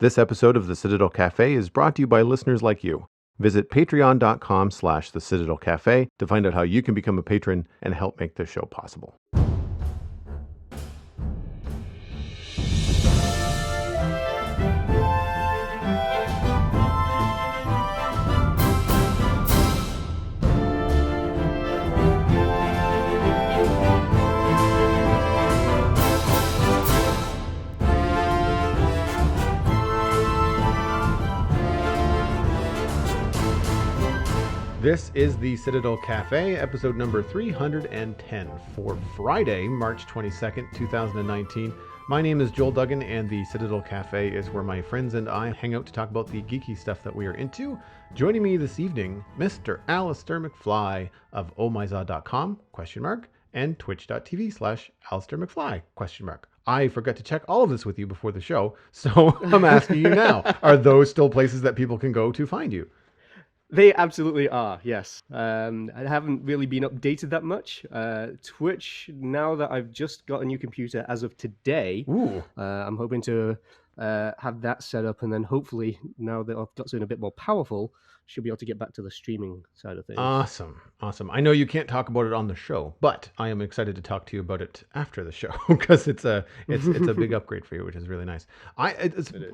This episode of the Citadel Cafe is brought to you by listeners like you. Visit patreon.com/the Citadel Cafe to find out how you can become a patron and help make this show possible. This is the Citadel Cafe, episode number 310 for Friday, March 22nd, 2019. My name is Joel Duggan, and the Citadel Cafe is where my friends and I hang out to talk about the geeky stuff that we are into. Joining me this evening, Mr. Alastair McFly of ohmyzod.com, ? And twitch.tv/Alastair McFly, ? I forgot to check all of this with you before the show, so I'm asking you now. Are those still places that people can go to find you? They absolutely are, yes. I haven't really been updated that much. Twitch, now that I've just got a new computer as of today, I'm hoping to have that set up, and then hopefully, now that I've got something a bit more powerful, should be able to get back to the streaming side of things. Awesome. I know you can't talk about it on the show, but I am excited to talk to you about it after the show because it's a big upgrade for you, which is really nice.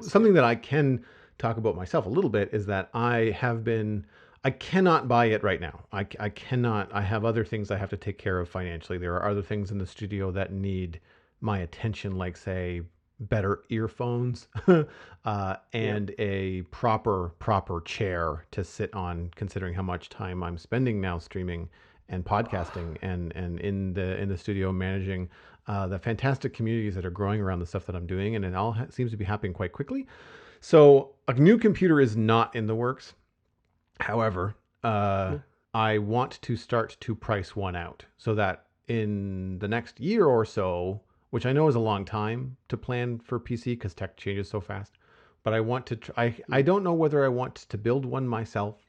Something that I can talk about myself a little bit is that I cannot buy it right now. I cannot. I have other things I have to take care of financially. There are other things in the studio that need my attention, like say better earphones and a proper chair to sit on, considering how much time I'm spending now streaming and podcasting and in the studio managing the fantastic communities that are growing around the stuff that I'm doing, and it all seems to be happening quite quickly. So a new computer is not in the works. However, I want to start to price one out so that in the next year or so, which I know is a long time to plan for PC because tech changes so fast, but I want to I don't know whether I want to build one myself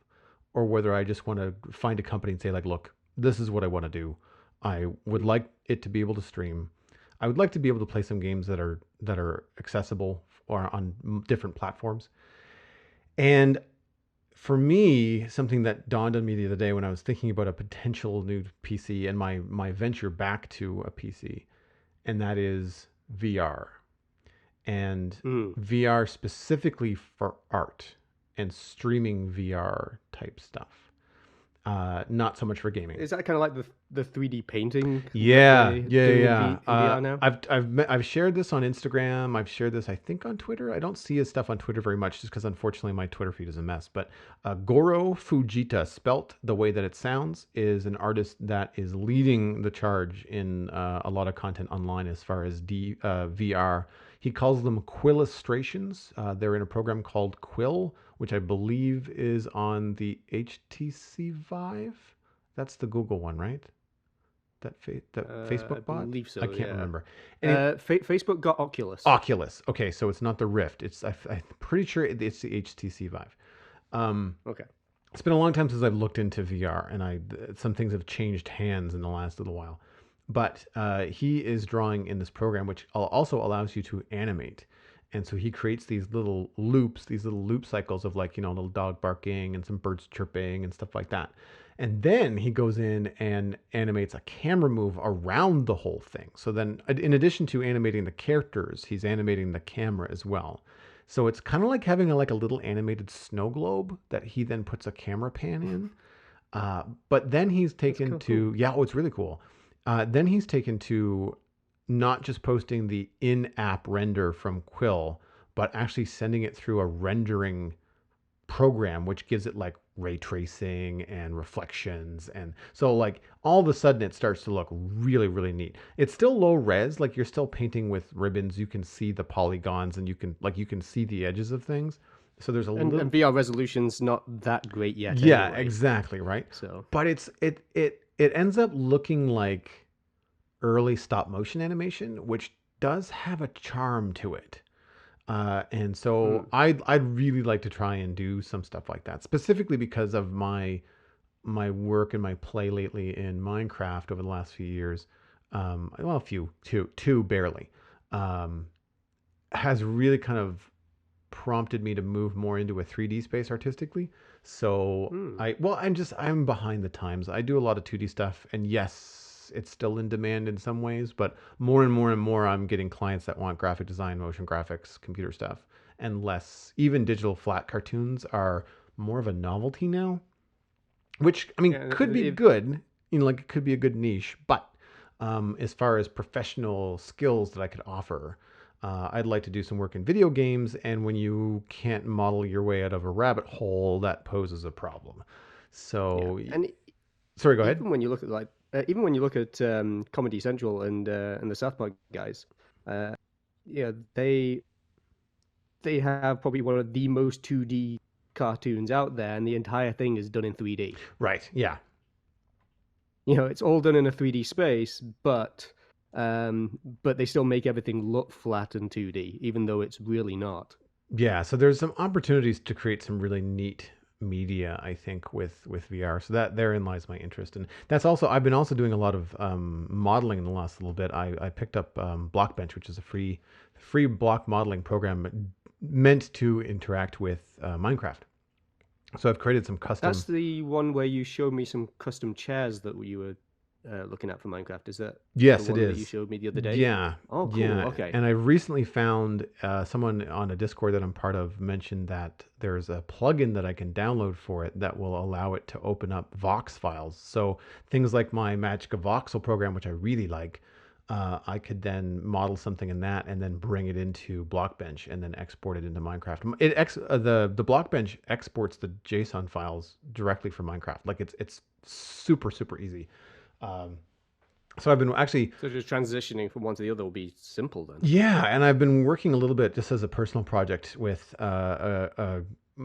or whether I just want to find a company and say, like, look, this is what I want to do. I would like it to be able to stream. I would like to be able to play some games that are accessible or on different platforms. And for me, something that dawned on me the other day when I was thinking about a potential new PC and my venture back to a PC, and that is VR. And VR specifically for art and streaming VR type stuff. Not so much for gaming. Is that kind of like the 3D painting? Yeah. In VR now? I've shared this on Instagram. I've shared this, I think, on Twitter. I don't see his stuff on Twitter very much, just because unfortunately my Twitter feed is a mess. But Goro Fujita, spelt the way that it sounds, is an artist that is leading the charge in a lot of content online as far as VR. He calls them Quillustrations. They're in a program called Quill, which I believe is on the HTC Vive. That's the Google one, right? That Facebook bot? I believe so. I can't remember. Facebook got Oculus. Oculus. Okay, so it's not the Rift. I'm pretty sure it's the HTC Vive. Okay. It's been a long time since I've looked into VR, and some things have changed hands in the last little while. But he is drawing in this program, which also allows you to animate. And so he creates these little loop cycles of, like, little dog barking and some birds chirping and stuff like that. And then he goes in and animates a camera move around the whole thing. So then, in addition to animating the characters, he's animating the camera as well. So it's kind of like having a little animated snow globe that he then puts a camera pan in. But then he's taken to, it's really cool. Then he's taken to not just posting the in-app render from Quill, but actually sending it through a rendering program, which gives it like ray tracing and reflections. And so, like, all of a sudden it starts to look really, really neat. It's still low res, like you're still painting with ribbons. You can see the polygons and you can see the edges of things. So there's and VR resolution's not that great yet. Yeah, anyway. Exactly, right? So, but it ends up looking like early stop motion animation, which does have a charm to it. And so I'd really like to try and do some stuff like that, specifically because of my work and my play lately in Minecraft over the last few years. Two barely, has really kind of prompted me to move more into a 3D space artistically. So Hmm. I'm behind the times. I do a lot of 2D stuff, and yes, it's still in demand in some ways, but more and more and more I'm getting clients that want graphic design, motion graphics, computer stuff, and less. Even digital flat cartoons are more of a novelty now, which I mean Yeah, could be good. Like it could be a good niche, but as far as professional skills that I could offer, I'd like to do some work in video games. And when you can't model your way out of a rabbit hole, that poses a problem. yeah, So, and sorry, go ahead. even when you look at even when you look at Comedy Central and the South Park guys, uh, yeah, they have probably one of the most 2D cartoons out there, and the entire thing is done in 3D. Right. Yeah. It's all done in a 3D space, but they still make everything look flat and 2D, even though it's really not. Yeah. So there's some opportunities to create some really neat media, I think, with VR. So that therein lies my interest, and that's also I've been also doing a lot of modeling in the last little bit. I picked up Blockbench, which is a free block modeling program meant to interact with Minecraft. So I've created some That's custom. the one where you showed me some custom chairs that you were looking at for Minecraft. Is that the Yes, it one that you is. showed me the other day? Yeah, Oh, cool. yeah. Okay. And I recently found someone on a Discord that I'm part of mentioned that there's a plugin that I can download for it that will allow it to open up Vox files. So things like my Magic of Voxel program, which I really like, I could then model something in that and then bring it into Blockbench and then export it into Minecraft. The Blockbench exports the JSON files directly from Minecraft. Like it's super easy. Um, so I've been actually, So just transitioning from one to the other will be simple then. yeah, and I've been working a little bit just as a personal project with a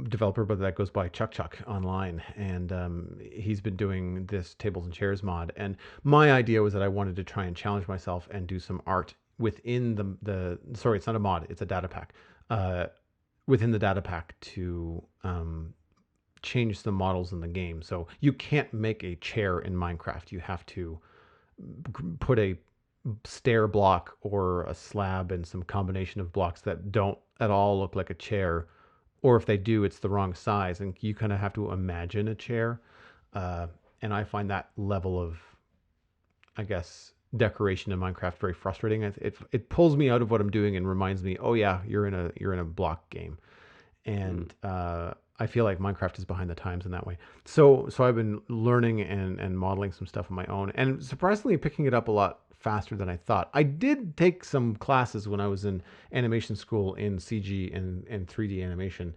developer, but that goes by Chuck Chuck online, and he's been doing this tables and chairs mod. And my idea was that I wanted to try and challenge myself and do some art within the sorry, it's not a mod, it's a data pack. Uh, Within the data pack to change the models in the game. So you can't make a chair in Minecraft. You have to put a stair block or a slab and some combination of blocks that don't at all look like a chair, or if they do, it's the wrong size, and you kind of have to imagine a chair. Uh, and I find that level of, I guess, decoration in Minecraft very frustrating. It pulls me out of what I'm doing and reminds me, oh yeah, you're in a block game, Hmm. and I feel like Minecraft is behind the times in that way. So I've been learning and modeling some stuff on my own, and surprisingly picking it up a lot faster than I thought. I did take some classes when I was in animation school in CG and 3D animation.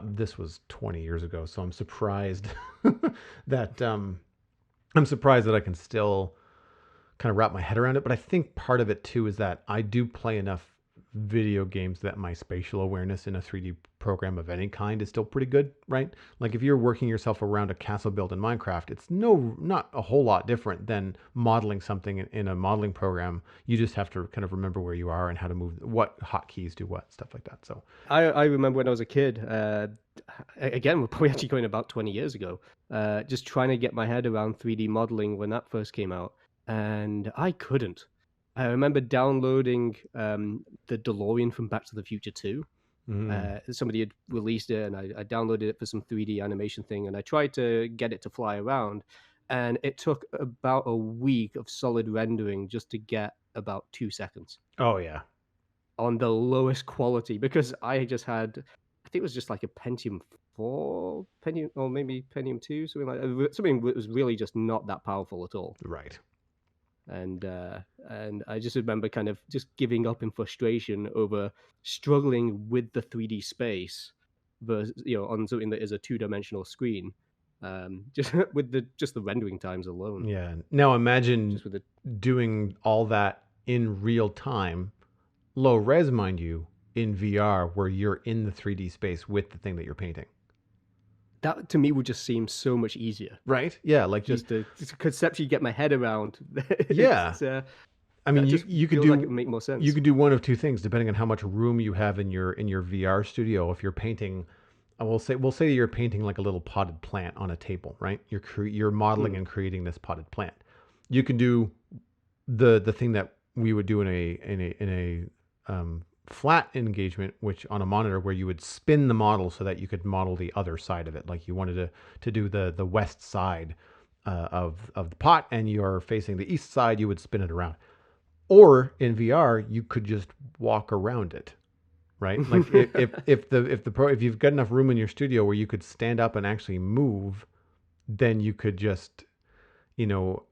This was 20 years ago, so I'm surprised that I can still kind of wrap my head around it. But I think part of it too is that I do play enough video games that my spatial awareness in a 3D program of any kind is still pretty good, right? Like if you're working yourself around a castle build in Minecraft, it's not a whole lot different than modeling something in a modeling program. You just have to kind of remember where you are and how to move, what hotkeys do what, stuff like that. So, I remember when I was a kid, again, we're probably actually going about 20 years ago, just trying to get my head around 3D modeling when that first came out, and I couldn't. I remember downloading the DeLorean from Back to the Future 2. mm, Somebody had released it, and I downloaded it for some 3D animation thing, and I tried to get it to fly around, and it took about a week of solid rendering just to get about 2 seconds oh yeah, on the lowest quality because I just had, I think it was just like a Pentium 4, Pentium, or maybe Pentium 2, something like that. Something that was really just not that powerful at all. right. And I just remember kind of just giving up in frustration over struggling with the 3D space versus, on something that is a two-dimensional screen. Just with the rendering times alone. Yeah. Now imagine Just with the doing all that in real time, low res, mind you, in VR, where you're in the 3D space with the thing that you're painting. That to me would just seem so much easier. Right? Yeah. Like Just to conceptually get my head around. yeah. It's I mean, that you just you could feels like it do would make more you sense. could do one of two things depending on how much room you have in your VR studio. If you're painting, I will say we'll say you're painting like a little potted plant on a table, right? You're modeling Hmm. and creating this potted plant. You can do the thing that we would do in a flat engagement, which on a monitor where you would spin the model so that you could model the other side of it. Like you wanted to do the west side of the pot and you're facing the east side, you would spin it around. Or in VR, you could just walk around it, right? Like if you've got enough room in your studio where you could stand up and actually move, then you could just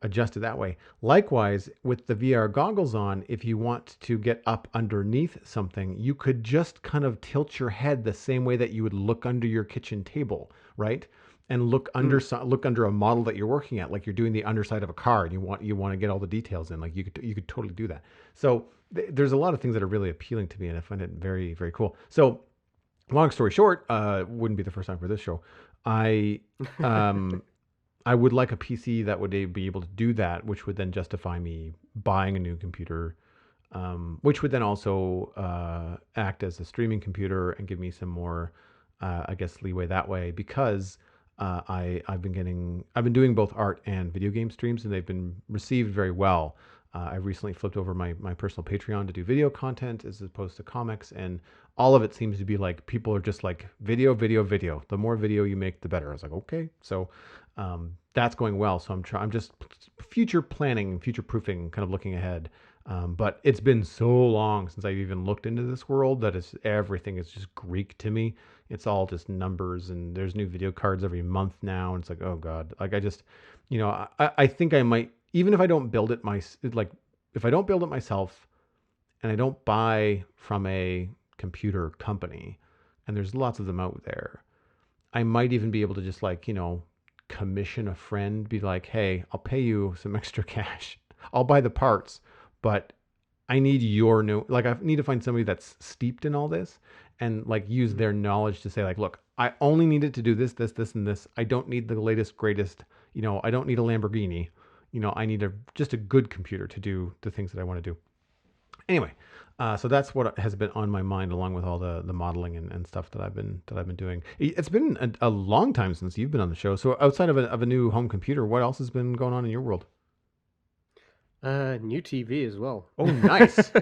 adjust it that way. Likewise, with the VR goggles on, if you want to get up underneath something, you could just kind of tilt your head the same way that you would look under your kitchen table, right? And look under a model that you're working at, like you're doing the underside of a car, and you want to get all the details in. Like you could totally do that. So there's a lot of things that are really appealing to me, and I find it very very cool. So long story short, wouldn't be the first time for this show. I um, I would like a PC that would be able to do that, which would then justify me buying a new computer, which would then also act as a streaming computer and give me some more, I guess, leeway that way. Because I've been doing both art and video game streams, and they've been received very well. I've recently flipped over my personal Patreon to do video content as opposed to comics, and all of it seems to be like people are just like video, video, video. The more video you make, the better. I was like, okay, so that's going well. So I'm just future planning, future proofing, kind of looking ahead. But it's been so long since I've even looked into this world that everything is just Greek to me. It's all just numbers, and there's new video cards every month now, and it's like, oh god, like I just, I think I might, even if I don't build it if I don't build it myself, and I don't buy from a computer company, and there's lots of them out there, I might even be able to just commission a friend, be like, hey, I'll pay you some extra cash. I'll buy the parts, but I need your new, like, I need to find somebody that's steeped in all this and use their knowledge to say, look, I only needed to do this, this, this, and this. I don't need the latest, greatest, I don't need a Lamborghini. I need just a good computer to do the things that I want to do. Anyway, so that's what has been on my mind, along with all the modeling and stuff that I've been doing. It's been a long time since you've been on the show. So outside of a new home computer, what else has been going on in your world? New TV as well. Oh, nice.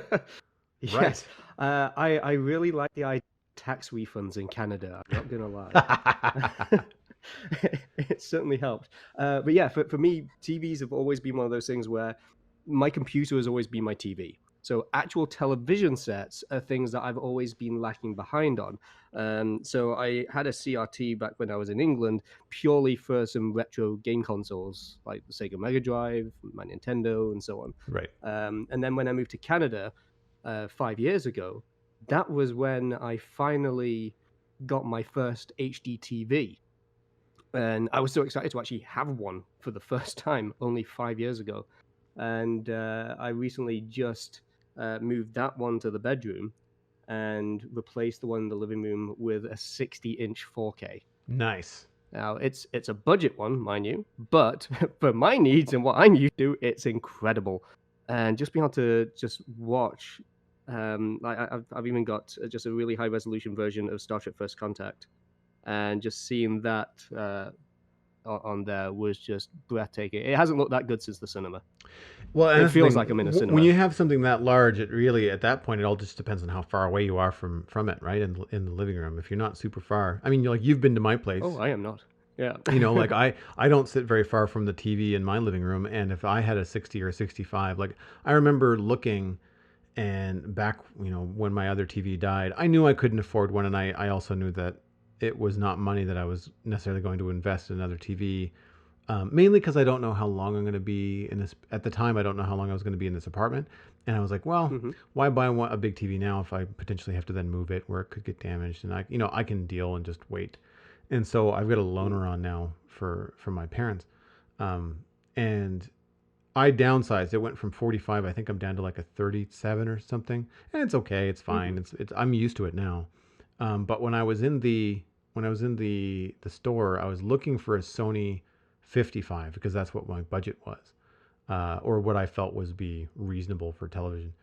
Yes. I really like the idea of tax refunds in Canada. I'm not gonna lie. It certainly helped. But yeah, for me, TVs have always been one of those things where my computer has always been my TV. So actual television sets are things that I've always been lacking behind on. So I had a CRT back when I was in England, purely for some retro game consoles like the Sega Mega Drive, my Nintendo, and so on. Right. And then when I moved to Canada 5 years ago, that was when I finally got my first HD TV. And I was so excited to actually have one for the first time only 5 years ago. And I recently just moved that one to the bedroom and replaced the one in the living room with a 60-inch 4K. Nice. Now, it's a budget one, mind you, but for my needs and what I'm used to, it's incredible. And just being able to just watch, I've even got just a really high-resolution version of Star Trek First Contact. And just seeing that on there was just breathtaking. It hasn't looked that good since the cinema. Well, it feels like I'm in a cinema. When you have something that large, it really, at that point, it all just depends on how far away you are from it, right? In the living room. If you're not super far, I mean, you've been to my place. Oh, I am not. Yeah. I don't sit very far from the TV in my living room, and if I had a 60 or 65, I remember looking, and back, when my other TV died, I knew I couldn't afford one, and I also knew that it was not money that I was necessarily going to invest in another TV, mainly because I don't know how long I'm going to be in this. At the time, I don't know how long I was going to be in this apartment. And I was like, well, why buy a big TV now if I potentially have to then move it where it could get damaged? And I can deal and just wait. And so I've got a loaner on now for my parents. And I downsized. It went from 45. I think I'm down to like a 37 or something. And it's okay. It's fine. I'm used to it now. But when I was in the store, I was looking for a Sony 55 because that's what my budget was, or what I felt was be reasonable for television.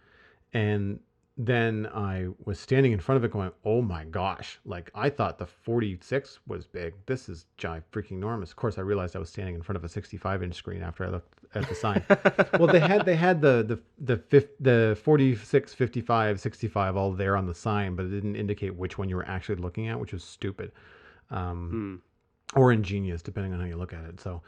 And then I was standing in front of it going, oh my gosh, like I thought the 46 was big. This is giant freaking enormous. Of course, I realized I was standing in front of a 65-inch screen after I looked at the sign. Well, they had the 46, 55, 65 all there on the sign, but it didn't indicate which one you were actually looking at, which was stupid. Or ingenious, depending on how you look at it. So,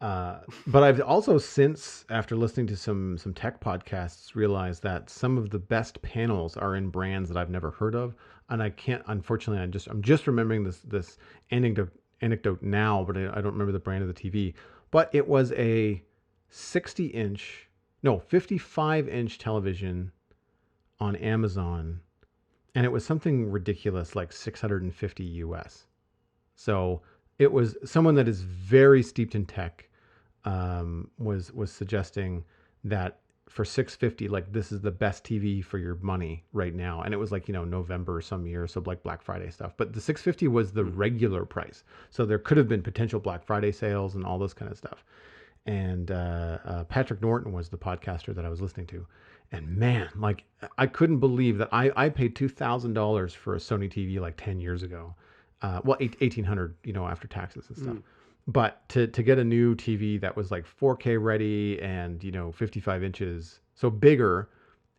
but I've also since, after listening to some tech podcasts, realized that some of the best panels are in brands that I've never heard of, and I can't. Unfortunately, I'm just remembering this anecdote now, but I don't remember the brand of the TV. But it was a 55-inch television on Amazon, and it was something ridiculous like 650 US. So it was someone that is very steeped in tech, was suggesting that for 650, like this is the best TV for your money right now. And it was like, November or some year, so like Black Friday stuff. But the 650 was the regular price. So there could have been potential Black Friday sales and all this kind of stuff. And Patrick Norton was the podcaster that I was listening to. And man, like I couldn't believe that I paid $2,000 for a Sony TV like 10 years ago. Well, 1,800, after taxes and stuff. But to get a new TV that was like 4K ready and 55 inches, so bigger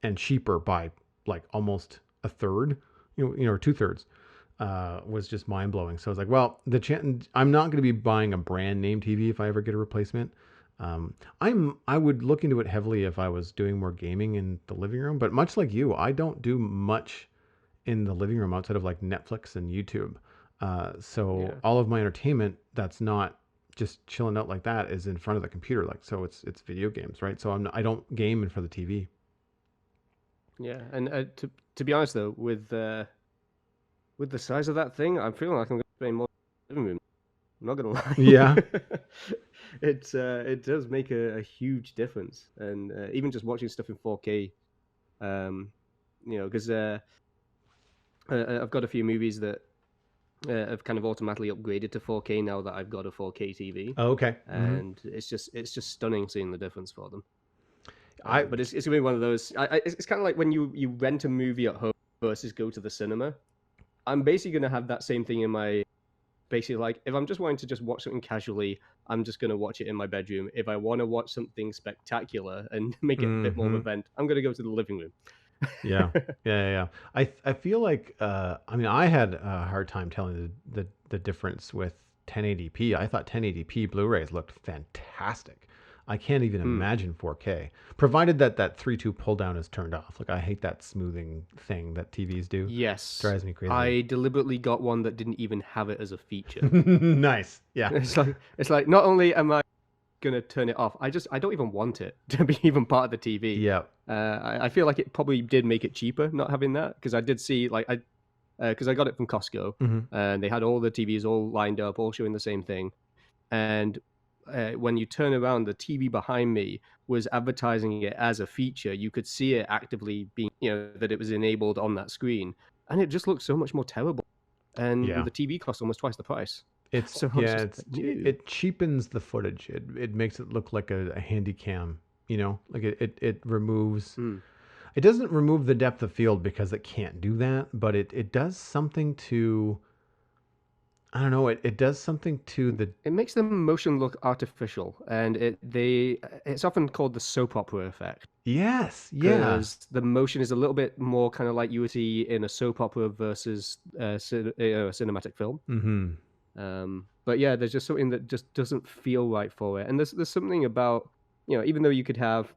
and cheaper by like almost a third, or 2/3, was just mind blowing. So I was like, well, I'm not going to be buying a brand name TV if I ever get a replacement. I would look into it heavily if I was doing more gaming in the living room. But much like you, I don't do much in the living room outside of like Netflix and YouTube. So all of my entertainment that's not just chilling out like that is in front of the computer. Like, so it's video games, right? So I don't game in front of the TV. Yeah, and to be honest though, with the size of that thing, I'm feeling like I'm going to spend more in the living room. I'm not gonna lie. Yeah, it does make a huge difference, and even just watching stuff in 4K, because I've got a few movies that I've kind of automatically upgraded to 4K now that I've got a 4K TV. Oh, okay. And it's just stunning seeing the difference for them. But it's gonna be one of those. It's kind of like when you rent a movie at home versus go to the cinema. I'm basically gonna have that same thing in my. Basically, like if I'm just wanting to just watch something casually, I'm just gonna watch it in my bedroom. If I want to watch something spectacular and make it a bit more of an event, I'm gonna go to the living room. Yeah. I feel like I had a hard time telling the difference with 1080p. I thought 1080p Blu-rays looked fantastic. I can't even imagine 4K, provided that 3.2 pull down is turned off. Like I hate that smoothing thing that TVs do. Yes, drives me crazy. I deliberately got one that didn't even have it as a feature. Nice. Yeah. It's like not only am I gonna turn it off, I don't even want it to be even part of the TV. Yeah. I feel like it probably did make it cheaper not having that, because I did see because I got it from Costco, and they had all the TVs all lined up, all showing the same thing, and when you turn around, the TV behind me was advertising it as a feature. You could see it actively being, that it was enabled on that screen, and it just looked so much more terrible. And the TV cost almost twice the price. It cheapens the footage. It makes it look like a handy cam. Like it removes. It doesn't remove the depth of field because it can't do that, but it does something to. I don't know. It does something to the. It makes the motion look artificial, and it's often called the soap opera effect. Yes, yeah. Because the motion is a little bit more kind of like you would see in a soap opera versus a cinematic film. But yeah, there's just something that just doesn't feel right for it, and there's something about even though you could have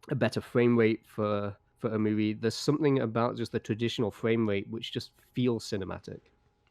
a better frame rate for a movie, there's something about just the traditional frame rate which just feels cinematic.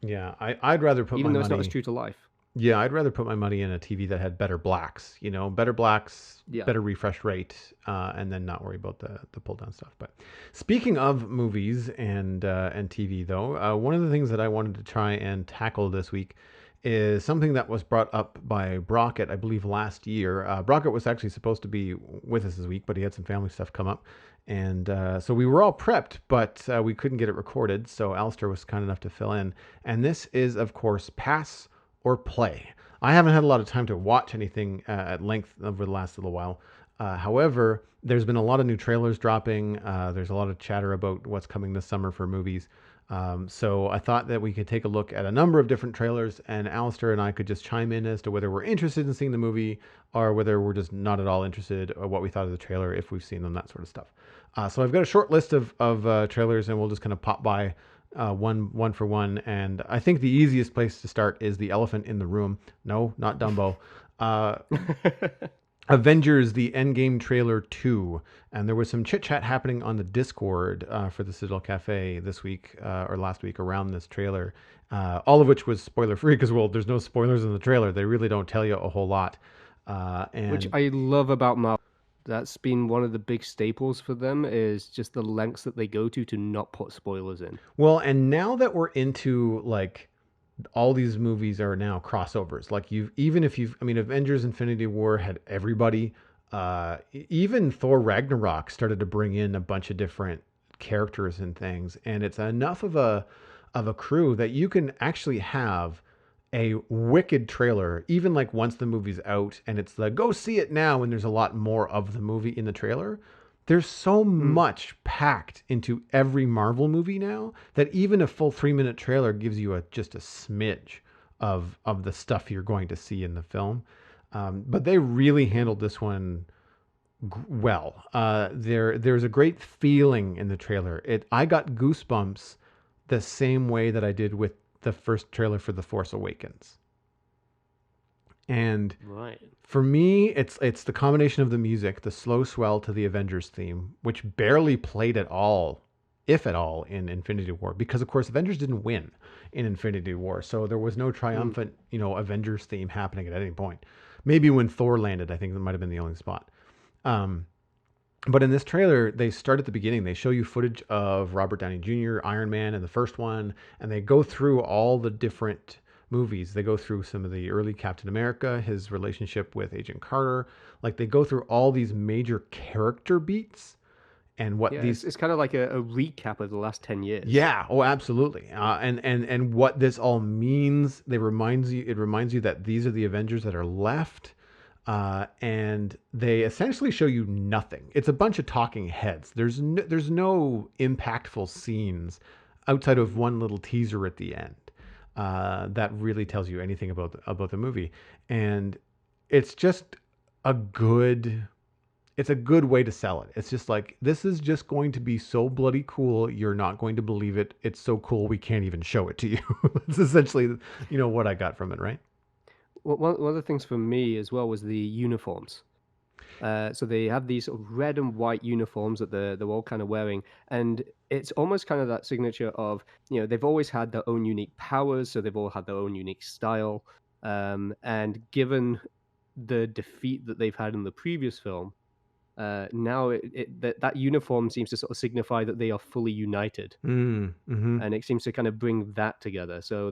Yeah, I'd rather put even my though money, it's not as true to life. Yeah, I'd rather put my money in a TV that had better blacks, better blacks, better refresh rate, and then not worry about the pull down stuff. But speaking of movies and TV, though, one of the things that I wanted to try and tackle this week is something that was brought up by Brockett, I believe, last year. Brockett was actually supposed to be with us this week, but he had some family stuff come up. And so we were all prepped, but we couldn't get it recorded. So Alastair was kind enough to fill in. And this is, of course, Pass or Play. I haven't had a lot of time to watch anything at length over the last little while. However, there's been a lot of new trailers dropping. There's a lot of chatter about what's coming this summer for movies. So I thought that we could take a look at a number of different trailers, and Alistair and I could just chime in as to whether we're interested in seeing the movie or whether we're just not at all interested, or what we thought of the trailer, if we've seen them, that sort of stuff. So I've got a short list of trailers, and we'll just kind of pop by one for one. And I think the easiest place to start is the elephant in the room. No, not Dumbo. Avengers: The Endgame trailer 2, and there was some chit chat happening on the Discord for the Citadel Cafe this week or last week around this trailer, all of which was spoiler free because, well, there's no spoilers in the trailer. They really don't tell you a whole lot, which I love about Marvel. That's been one of the big staples for them, is just the lengths that they go to not put spoilers in. Well, and now that we're into like all these movies are now crossovers. Like Avengers Infinity War had everybody. Even Thor Ragnarok started to bring in a bunch of different characters and things, and it's enough of a crew that you can actually have a wicked trailer, even like once the movie's out, and it's the go see it now, and there's a lot more of the movie in the trailer. There's so much packed into every Marvel movie now that even a full 3-minute trailer gives you just a smidge of the stuff you're going to see in the film. But they really handled this one well. There's a great feeling in the trailer. I got goosebumps the same way that I did with the first trailer for The Force Awakens. And for me, it's the combination of the music, the slow swell to the Avengers theme, which barely played at all, if at all, in Infinity War, because of course Avengers didn't win in Infinity War, so there was no triumphant, Avengers theme happening at any point. Maybe when Thor landed, I think that might have been the only spot. But in this trailer, they start at the beginning. They show you footage of Robert Downey Jr., Iron Man, in the first one, and they go through all the different movies. They go through some of the early Captain America, his relationship with Agent Carter. Like, they go through all these major character beats and what these... It's kind of like a recap of the last 10 years. Yeah, oh, absolutely. And what this all means. It reminds you that these are the Avengers that are left. And they essentially show you nothing. It's a bunch of talking heads. There's no impactful scenes outside of one little teaser at the end. That really tells you anything about the movie, and it's just a good way to sell it. It's just like, this is just going to be so bloody cool, you're not going to believe it. It's so cool we can't even show it to you. It's essentially what I got from it, right? Well, one of the things for me as well was the uniforms. So they have these sort of red and white uniforms that they're all kind of wearing, and it's almost kind of that signature of, they've always had their own unique powers, so they've all had their own unique style. And given the defeat that they've had in the previous film, now that uniform seems to sort of signify that they are fully united, and it seems to kind of bring that together. So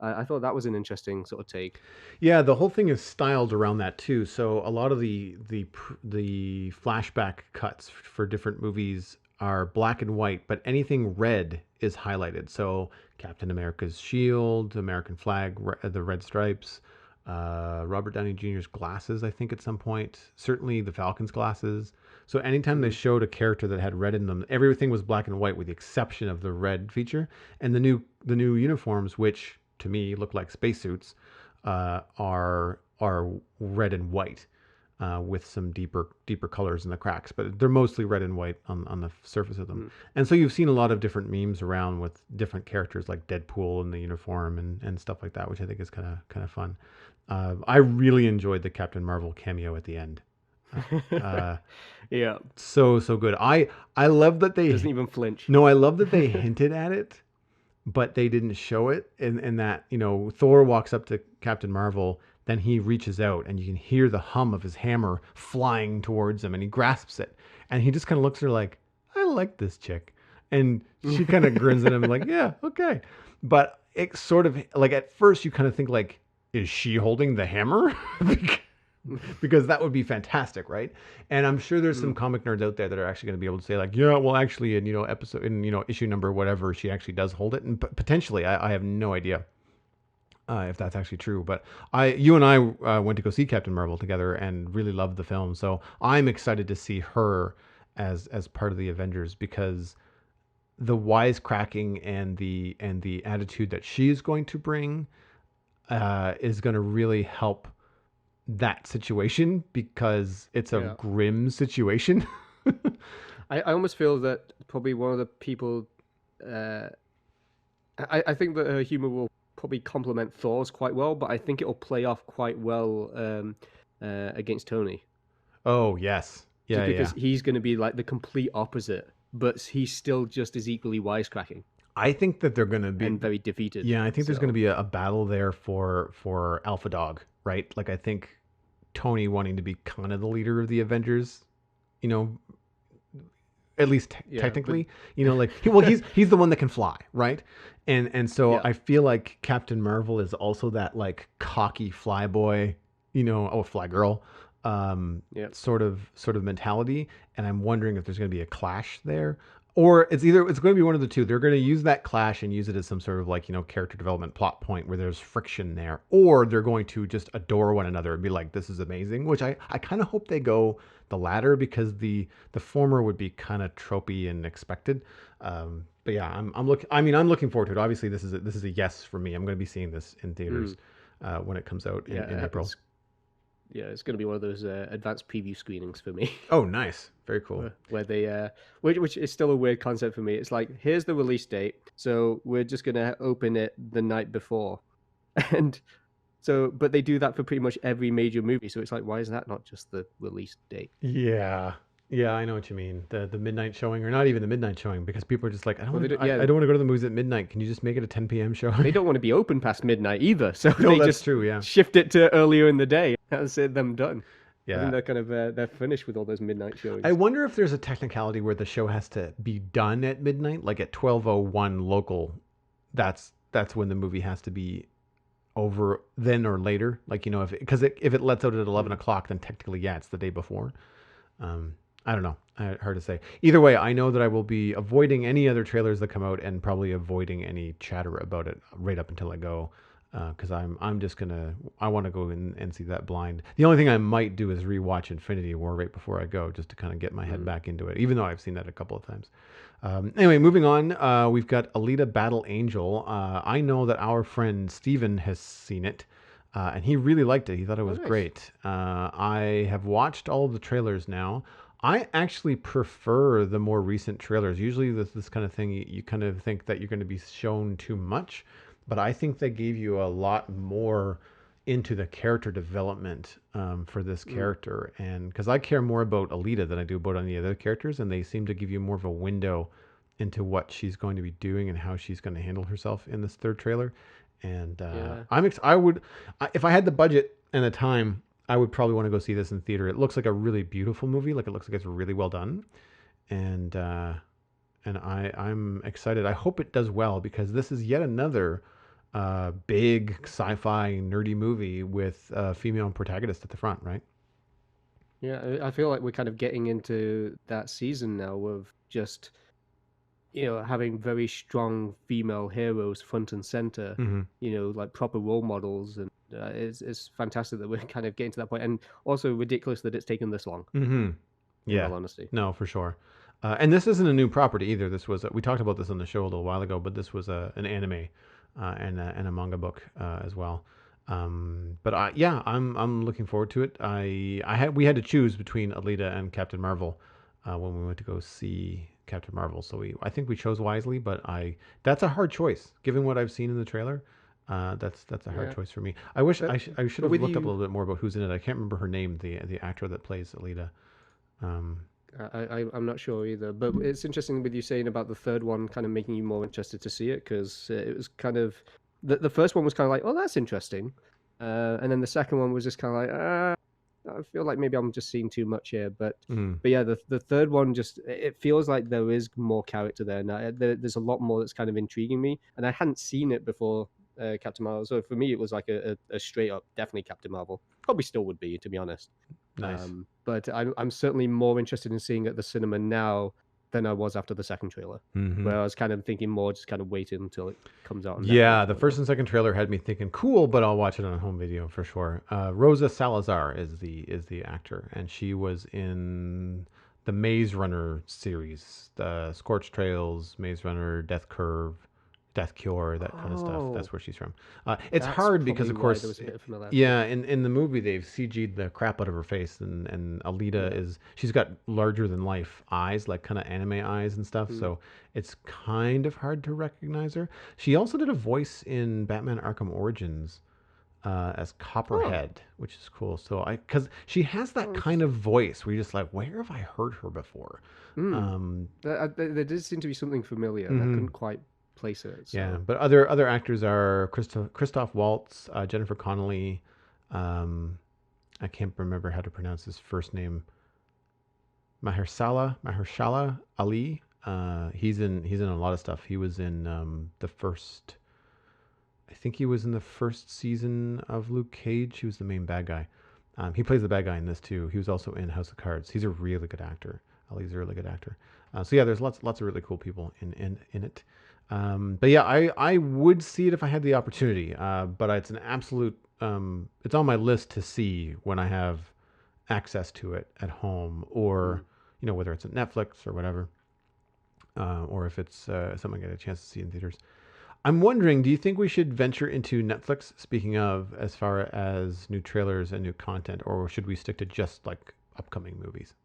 I thought that was an interesting sort of take. Yeah, the whole thing is styled around that too. So a lot of the flashback cuts for different movies are black and white, but anything red is highlighted. So Captain America's shield, American flag, the red stripes, Robert Downey Jr.'s glasses, I think at some point, certainly the Falcon's glasses. So anytime they showed a character that had red in them, everything was black and white with the exception of the red feature. And the new uniforms, which to me look like spacesuits, are red and white, with some deeper colors in the cracks, but they're mostly red and white on the surface of them. And so you've seen a lot of different memes around with different characters like Deadpool in the uniform and stuff like that, which I think is kind of fun. I really enjoyed the Captain Marvel cameo at the end. Yeah, so good. I love that they doesn't even flinch. No, I love that they hinted at it, but they didn't show it. And that, Thor walks up to Captain Marvel, then he reaches out and you can hear the hum of his hammer flying towards him, and he grasps it. And he just kind of looks at her like, I like this chick. And she kind of grins at him like, yeah, okay. But it sort of, like, at first you kind of think like, is she holding the hammer? Because that would be fantastic, right? And I'm sure there's some comic nerds out there that are actually going to be able to say like, yeah, well, actually, in issue number whatever, she actually does hold it, and potentially, I have no idea. if that's actually true. But you and I went to go see Captain Marvel together and really loved the film. So I'm excited to see her as part of the Avengers because the wisecracking and the attitude that she's going to bring is going to really help that situation because it's a Yeah. grim situation. I almost feel that probably one of the people. Uh, I think that her humor will probably complement Thor's quite well, but I think it'll play off quite well against Tony, Oh yes, yeah, just because yeah. he's going to be like the complete opposite, but he's still just as equally wisecracking I think that they're going to be. and very defeated. Yeah, I think there's going to So be a battle there for Alpha Dog, right? Like I think Tony wanting to be kind of the leader of the Avengers, you know, at least yeah, but technically, like he's the one that can fly, right? And so yeah, I feel like Captain Marvel is also that like cocky fly boy, fly girl, yeah. sort of mentality. And I'm wondering if there's going to be a clash there, or it's going to be one of the two. They're going to use that clash and use it as some sort of like character development plot point where there's friction there, or they're going to just adore one another and be like, this is amazing. Which I kind of hope they go the latter because the former would be kind of tropey and expected. But yeah, I'm looking forward to it. Obviously, this is a yes for me. I'm going to be seeing this in theaters Mm, when it comes out in yeah, April. it's going to be one of those advanced preview screenings for me. Oh, nice, very cool. Where they which is still a weird concept for me. It's like, here's the release date, so we're just gonna open it the night before, and so but they do that for pretty much every major movie. So it's like, why is that not just the release date? Yeah. Yeah, I know what you mean. The midnight showing, or not even the midnight showing, because people are just like, I don't Well, they want don't, to, I yeah, don't want to go to the movies at midnight. Can you just make it a 10 p.m. they showing? don't want to be open past midnight either, so No, they that's just true. Yeah. shift it to earlier in the day. That's it, them done. I think Yeah. they're kind of they're finished with all those midnight I showings. wonder if there's a technicality where the show has to be done at midnight, like at 12:01 local. That's when the movie has to be over then or later. Like if it lets out at 11 o'clock, then technically yeah, it's the day before. Um, I don't know. Hard to say. Either way, I know that I will be avoiding any other trailers that come out and probably avoiding any chatter about it right up until I go. Because I'm just gonna I want to go in and see that blind. The only thing I might do is rewatch Infinity War right before I go, just to kind of get my head Mm. back into it. Even though I've seen that a couple of times. Anyway, moving on. We've got Alita Battle Angel. I know that our friend Steven has seen it, and he really liked it. He thought it Oh, was nice. great. I have watched all of the trailers now. I actually prefer the more recent trailers. Usually, this kind of thing, you kind of think that you're going to be shown too much, but I think they gave you a lot more into the character development for this Mm. character, and because I care more about Alita than I do about any other characters, and they seem to give you more of a window into what she's going to be doing and how she's going to handle herself in this third trailer. And Yeah. if I had the budget and the time, I would probably want to go see this in theater. It looks like a really beautiful movie. Like it looks like it's really well done, and I'm excited. I hope it does well because this is yet another big sci-fi nerdy movie with a female protagonist at the front, right? Yeah, I feel like we're kind of getting into that season now of just, having very strong female heroes front and center, Mm-hmm. like proper role models, and it's fantastic that we're kind of getting to that point, and also ridiculous that it's taken this long, Mm-hmm. in Yeah. all honesty. No, for sure. And this isn't a new property either. This was we talked about this on the show a little while ago, but this was an anime and a manga book as well. But yeah, I'm looking forward to it. We had to choose between Alita and Captain Marvel when we went to go see Captain Marvel. So I think we chose wisely, but that's a hard choice given what I've seen in the trailer. That's a hard Yeah, choice for me. I wish but I should but have with looked up a you, little bit more about who's in it. I can't remember her name, the actor that plays Alita. Um, I'm not sure either. But it's interesting with you saying about the third one kind of making you more interested to see it, because it was kind of the first one was kind of like, oh, that's interesting, and then the second one was just kind of like, I feel like maybe I'm just seeing too much here. But mm, but yeah, the third one just, it feels like there is more character there now. There's a lot more that's kind of intriguing me, and I hadn't seen it before. Captain Marvel. So for me, it was like a straight up, definitely Captain Marvel. Probably still would be, to be honest. nice. But I'm certainly more interested in seeing at the cinema now than I was after the second trailer, where I was kind of thinking more just kind of waiting until it comes out on Netflix. Yeah, the first and second trailer had me thinking cool, but I'll watch it on home video for sure. Rosa Salazar is the actor, and she was in the Maze Runner series, the Scorched Trails, Maze Runner, Death Curve, Death Cure, that kind of stuff. That's where she's from. It's That's hard because, of probably why course, there was a bit of familiarity. yeah, in the movie they've CG'd the crap out of her face, and Alita she's got larger than life eyes, like kind of anime eyes and stuff. So it's kind of hard to recognize her. She also did a voice in Batman Arkham Origins as Copperhead, which is cool. So because she has that kind of voice where you're just like, where have I heard her before? There did seem to be something familiar. I couldn't quite place it. So. Yeah, but other actors are Christoph Waltz, Jennifer Connelly. I can't remember how to pronounce his first name. Mahershala Ali. He's in a lot of stuff. He was in the first. I think he was in the first season of Luke Cage. He was the main bad guy. He plays the bad guy in this too. He was also in House of Cards. He's a really good actor. Ali's a really good actor. So yeah, there's lots of really cool people in it. But yeah, I would see it if I had the opportunity. But it's an absolute. It's on my list to see when I have access to it at home, or whether it's at Netflix or whatever, or if it's something I get a chance to see in theaters. I'm wondering, do you think we should venture into Netflix, speaking of, as far as new trailers and new content, or should we stick to just like upcoming movies?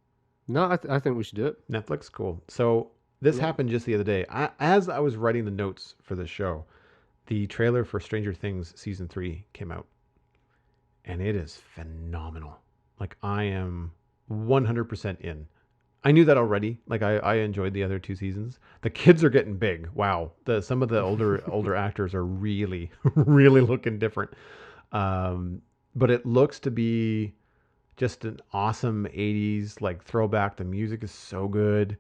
No, I think we should do it. Netflix, cool. So this happened just the other day. As I was writing the notes for this show, the trailer for Stranger Things Season 3 came out. And it is phenomenal. Like, I am 100% in. I knew that already. Like, I enjoyed the other two seasons. The kids are getting big. Wow. Some of the older actors are really, really looking different. But it looks to be just an awesome 80s like throwback. The music is so good.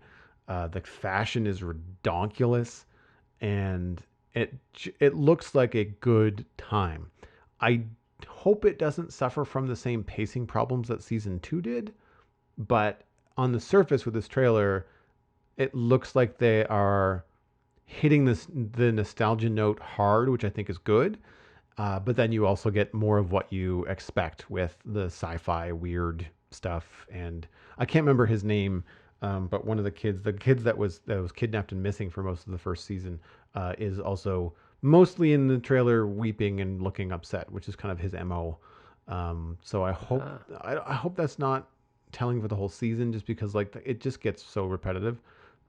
The fashion is redonkulous, and it looks like a good time. I hope it doesn't suffer from the same pacing problems that season 2 did, but on the surface with this trailer, it looks like they are hitting the nostalgia note hard, which I think is good. But then you also get more of what you expect with the sci-fi weird stuff. And I can't remember his name, but one of the kids that was kidnapped and missing for most of the first season, is also mostly in the trailer weeping and looking upset, which is kind of his MO. So I hope that's not telling for the whole season, just because like it just gets so repetitive.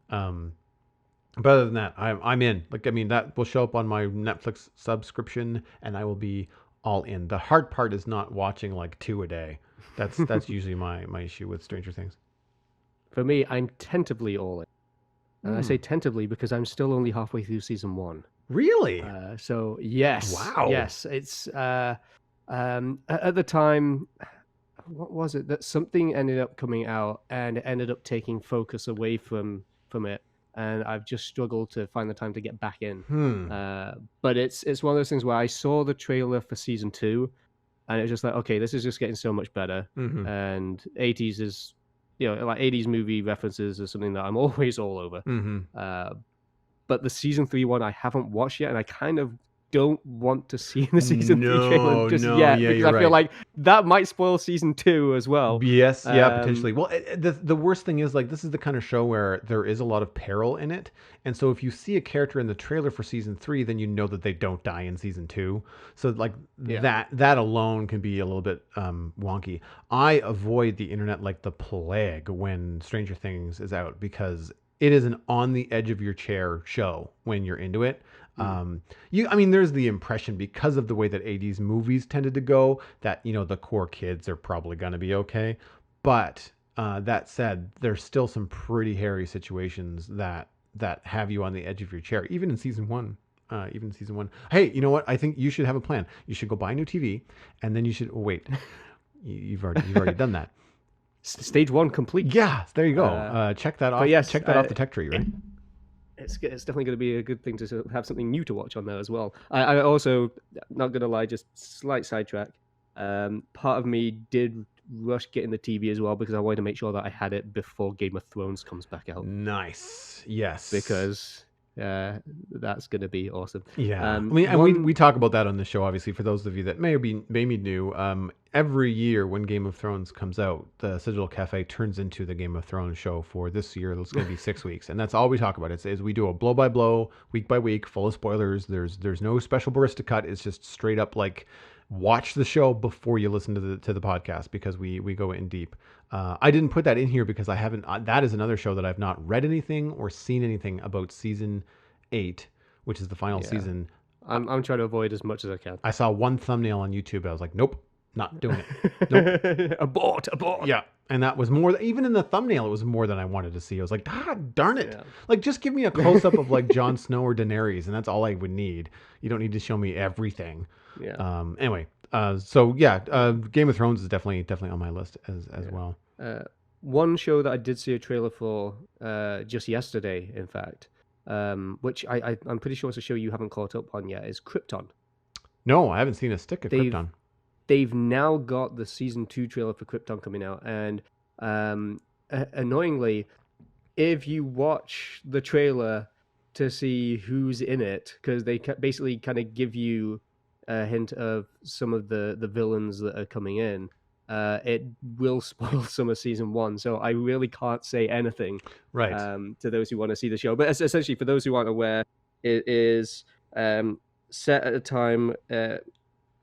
But other than that, I'm in. Like, I mean, that will show up on my Netflix subscription, and I will be all in. The hard part is not watching like 2 a day. That's usually my issue with Stranger Things. For me, I'm tentatively all in. And I say tentatively because I'm still only halfway through season 1. Really? So yes. Wow. Yes, it's at the time. What was it that something ended up coming out and it ended up taking focus away from it, and I've just struggled to find the time to get back in. But it's one of those things where I saw the trailer for season 2, and it was just like, okay, this is just getting so much better. And 80s is, like 80s movie references are something that I'm always all over. But the season 3 one I haven't watched yet, and I kind of don't want to see the season 3 trailer just yet, because I feel like that might spoil season 2 as well. Yes, yeah, potentially. Well, the worst thing is, like, this is the kind of show where there is a lot of peril in it, and so if you see a character in the trailer for season 3, then you know that they don't die in season 2. So like that alone can be a little bit wonky. I avoid the internet like the plague when Stranger Things is out, because it is an on the edge of your chair show when you're into it. I mean, there's the impression, because of the way that 80s movies tended to go, that, the core kids are probably going to be okay. But that said, there's still some pretty hairy situations that have you on the edge of your chair, even in season 1. Hey, you know what? I think you should have a plan. You should go buy a new TV, and then you should wait. You've already done that. Stage 1 complete. Yeah, there you go. Check that off. Yes, check that off the tech tree, right? It's definitely going to be a good thing to have something new to watch on there as well. I also, not going to lie, just slight sidetrack. Part of me did rushed getting the TV as well because I wanted to make sure that I had it before Game of Thrones comes back out. Nice. Yes. Because that's going to be awesome. Yeah. I mean, and we talk about that on the show, obviously, for those of you that may be new. Every year when Game of Thrones comes out, the Citadel Cafe turns into the Game of Thrones show for this year. It's going to be 6 weeks. And that's all we talk about. Is we do a blow by blow, week by week, full of spoilers. There's no special barista cut. It's just straight up like watch the show before you listen to the podcast, because we go in deep. I didn't put that in here because I haven't. That is another show that I've not read anything or seen anything about season 8, which is the final season. I'm trying to avoid as much as I can. I saw one thumbnail on YouTube. I was like, nope, not doing it. Nope. abort. Yeah. And that was more, even in the thumbnail, it was more than I wanted to see. I was like, darn it. Yeah. Like, just give me a close up of like Jon Snow or Daenerys, and that's all I would need. You don't need to show me everything. Yeah. Anyway, Game of Thrones is definitely on my list as well. One show that I did see a trailer for just yesterday, in fact, which I'm pretty sure it's a show you haven't caught up on yet, is Krypton. No, I haven't seen a stick of Krypton. They've now got the season 2 trailer for Krypton coming out, and annoyingly, if you watch the trailer to see who's in it, because they basically kind of give you a hint of some of the villains that are coming in, it will spoil some of season 1. So I really can't say anything to those who want to see the show. But essentially, for those who aren't aware, it is set at a time.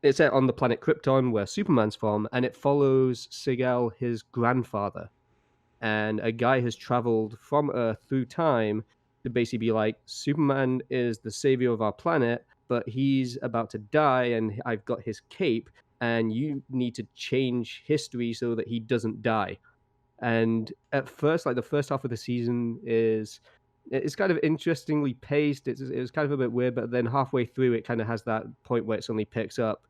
It's set on the planet Krypton, where Superman's from, and it follows Sigel, his grandfather. And a guy has traveled from Earth through time to basically be like, Superman is the savior of our planet, but he's about to die, and I've got his cape, and you need to change history so that he doesn't die. And at first, like, the first half of the season it's kind of interestingly paced. It was kind of a bit weird, but then halfway through, it kind of has that point where it suddenly picks up.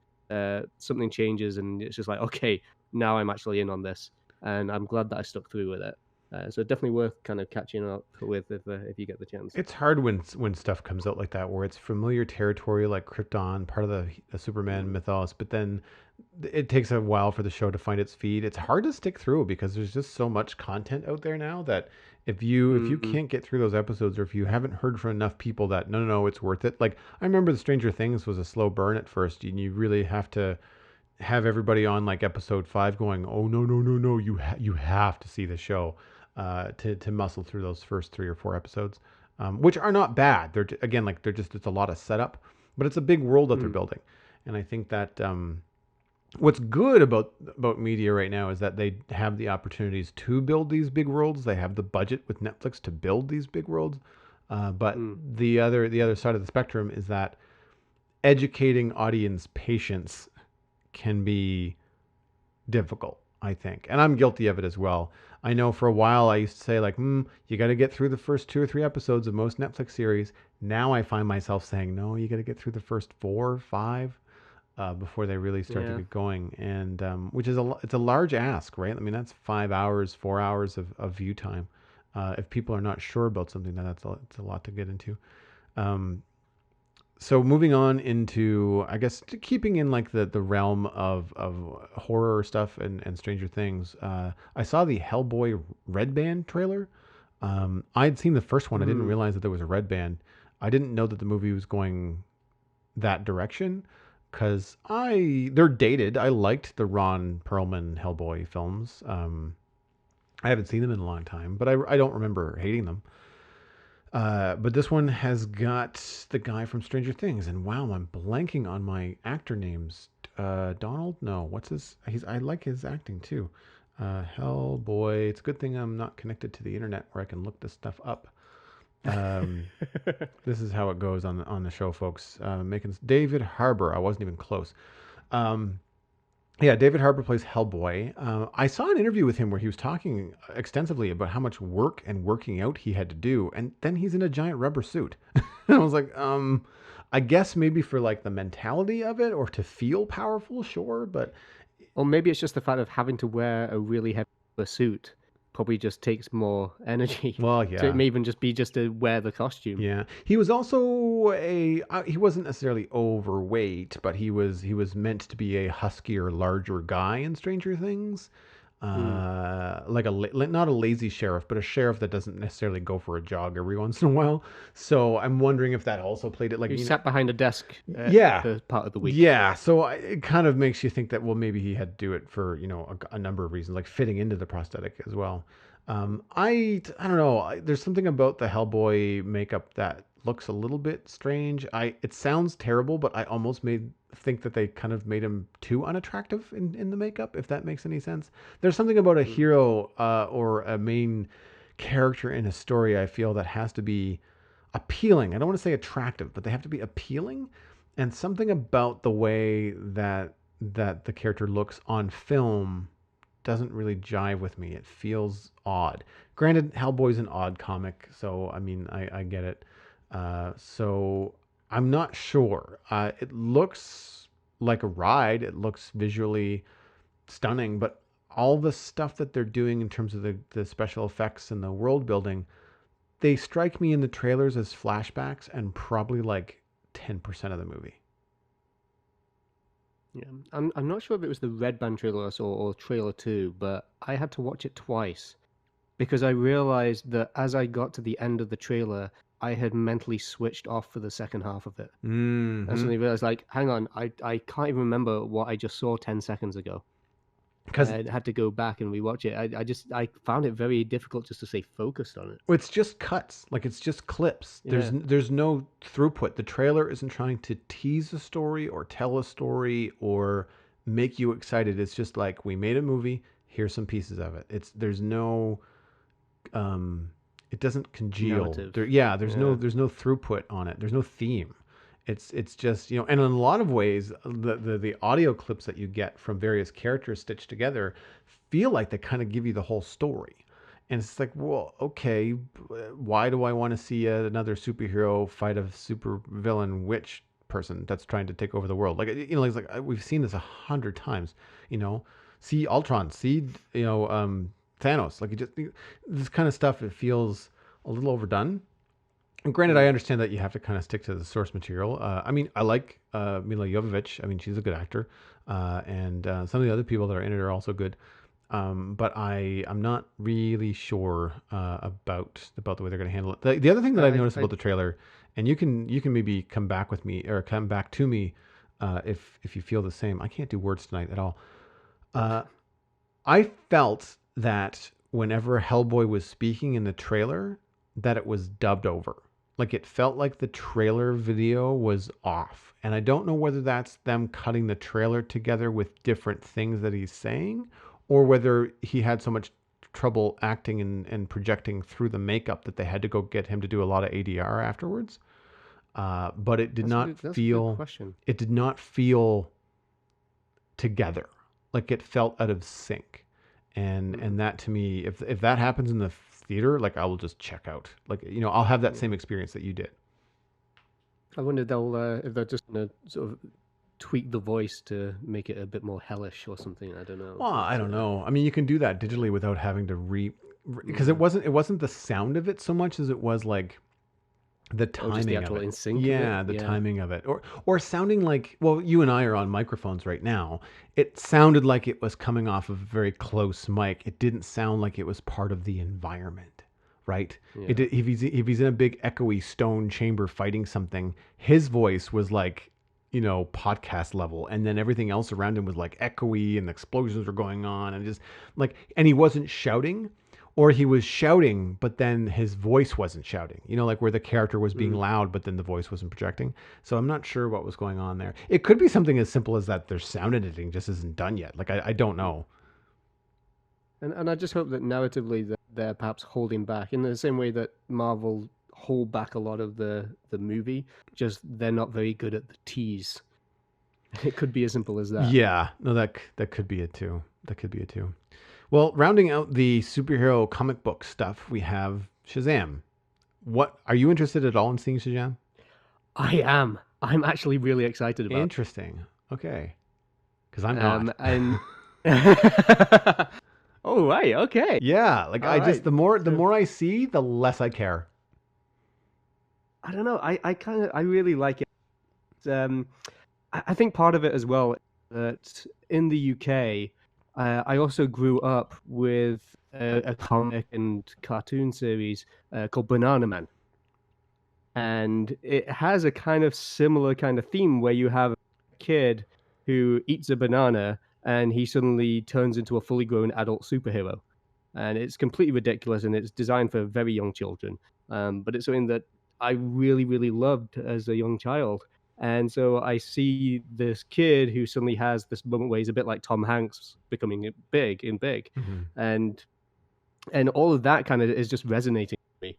Something changes, and it's just like, okay, now I'm actually in on this, and I'm glad that I stuck through with it. So definitely worth kind of catching up with if you get the chance. It's hard when stuff comes out like that, where it's familiar territory, like Krypton, part of the Superman mythos, but then it takes a while for the show to find its feet. It's hard to stick through because there's just so much content out there now that if you can't get through those episodes, or if you haven't heard from enough people that no, it's worth it. Like, I remember the Stranger Things was a slow burn at first, and you really have to have everybody on like episode 5 going, oh no, you have to see the show to muscle through those first 3 or 4 episodes, which are not bad. They're it's a lot of setup, but it's a big world that they're building, and I think that what's good about media right now is that they have the opportunities to build these big worlds. They have the budget with Netflix to build these big worlds. But the other side of the spectrum is that educating audience patience can be difficult, I think. And I'm guilty of it as well. I know for a while I used to say like, you got to get through the first 2 or 3 episodes of most Netflix series. Now I find myself saying, no, you got to get through the first 4 or 5. Before they really start to get going, and which is it's a large ask, right? I mean, that's 5 hours, 4 hours of view time. If people are not sure about something, then it's a lot to get into. So moving on into, I guess, keeping in like the realm of horror stuff and Stranger Things. I saw the Hellboy Red Band trailer. I'd seen the first one. I didn't realize that there was a Red Band. I didn't know that the movie was going that direction. Because they're dated. I liked the Ron Perlman Hellboy films. I haven't seen them in a long time, but I don't remember hating them. But this one has got the guy from Stranger Things, and wow, I'm blanking on my actor names. Donald? No, what's his? I like his acting too. Hellboy. It's a good thing I'm not connected to the internet where I can look this stuff up. This is how it goes on the show, folks. Making David Harbour. I wasn't even close. David Harbour plays Hellboy. I saw an interview with him where he was talking extensively about how much work and working out he had to do, and then he's in a giant rubber suit. And I was like, I guess maybe for like the mentality of it, or to feel powerful, sure, but or maybe it's just the fact of having to wear a really heavy suit probably just takes more energy. Well, So yeah. it may even just be just to wear the costume. Yeah, he was also he wasn't necessarily overweight, but he was meant to be a huskier, larger guy in Stranger Things, Mm. like not a lazy sheriff, but a sheriff that doesn't necessarily go for a jog every once in a while. So I'm wondering if that also played it, like He sat behind a desk yeah, for part of the week. yeah. So it kind of makes you think that, well, maybe he had to do it for a number of reasons, like fitting into the prosthetic as well. I don't know. There's something about the Hellboy makeup that looks a little bit strange. It sounds terrible, but I almost think that they kind of made him too unattractive in the makeup, if that makes any sense. There's something about a Mm. hero or a main character in a story I feel that has to be appealing. I don't want to say attractive, but they have to be appealing. And something about the way that the character looks on film doesn't really jive with me. It feels odd. Granted, Hellboy's an odd comic, so I mean, I get it. So I'm not sure. It looks like a ride. It looks visually stunning, but all the stuff that they're doing in terms of the special effects and the world building, they strike me in the trailers as flashbacks and probably like 10% of the movie. Yeah, I'm not sure if it was the Red Band trailer I saw or trailer 2, but I had to watch it twice because I realized that as I got to the end of the trailer, I had mentally switched off for the second half of it. And Mm-hmm. suddenly realized, like, hang on, I can't even remember what I just saw 10 seconds ago. Because I had to go back and rewatch it. I found it very difficult just to stay focused on it. it's just cuts, like it's just clips. There's Yeah. there's no throughput. The trailer isn't trying to tease a story or tell a story or make you excited. It's just like, we made a movie. Here's some pieces of it. There's no um, it doesn't congeal. Narrative. Yeah, there's no Yeah. throughput on it. There's no theme. It's just, and in a lot of ways, the audio clips that you get from various characters stitched together feel like they kind of give you the whole story. And it's like, well, okay, why do I want to see another superhero fight a super villain witch person that's trying to take over the world? Like, it's like we've seen this 100 times. See Ultron, see Thanos. Like, this kind of stuff, it feels a little overdone. And granted, I understand that you have to kind of stick to the source material. I mean, I like Mila Jovovich. I mean, she's a good actor, and some of the other people that are in it are also good. But I'm not really sure about the way they're going to handle it. The other thing that I've noticed about the trailer, and you can maybe come back with me or come back to me if you feel the same. I can't do words tonight at all. I felt that whenever Hellboy was speaking in the trailer, that it was dubbed over. Like, it felt like the trailer video was off. And I don't know whether that's them cutting the trailer together with different things that he's saying, or whether he had so much trouble acting and projecting through the makeup that they had to go get him to do a lot of ADR afterwards. But it did not That's a good feel question. it did not feel together. Like, it felt out of sync. And that, to me, if that happens in the theater, like, I will just check out. Like, I'll have that same experience that you did. I wonder if they're just gonna sort of tweak the voice to make it a bit more hellish or something. I don't know. Well, I don't know. I mean, you can do that digitally without having to because it wasn't the sound of it so much as it was like the timing of it. in sync. Yeah, the timing of it, or sounding like, well, you and I are on microphones right now. It sounded like it was coming off of a very close mic. It didn't sound like it was part of the environment, right? Yeah. If he's in a big echoey stone chamber fighting something, his voice was like, podcast level, and then everything else around him was like echoey, and the explosions were going on, and just like, and he wasn't shouting. Or he was shouting, but then his voice wasn't shouting. Like where the character was being loud, but then the voice wasn't projecting. So I'm not sure what was going on there. It could be something as simple as that their sound editing just isn't done yet. Like, I don't know. And I just hope that narratively that they're perhaps holding back in the same way that Marvel hold back a lot of the movie. Just they're not very good at the tease. It could be as simple as that. Yeah, no, that could be it too. That could be it too. Well, rounding out the superhero comic book stuff, we have Shazam. What are you interested at all in seeing Shazam? I am. I'm actually really excited about it. Interesting. Okay. Because I'm not. And Oh, right. Okay. Yeah, like All right. the So more I see, the less I care. I don't know. I really like it. Um, I think part of it as well that in the UK, I also grew up with a comic and cartoon series called Banana Man, and it has a kind of similar kind of theme where you have a kid who eats a banana and he suddenly turns into a fully grown adult superhero, and it's completely ridiculous and it's designed for very young children. But it's something that I really, really loved as a young child. And so I see this kid who suddenly has this moment where he's a bit like Tom Hanks becoming big, Hmm. and all of that kind of is just resonating with me.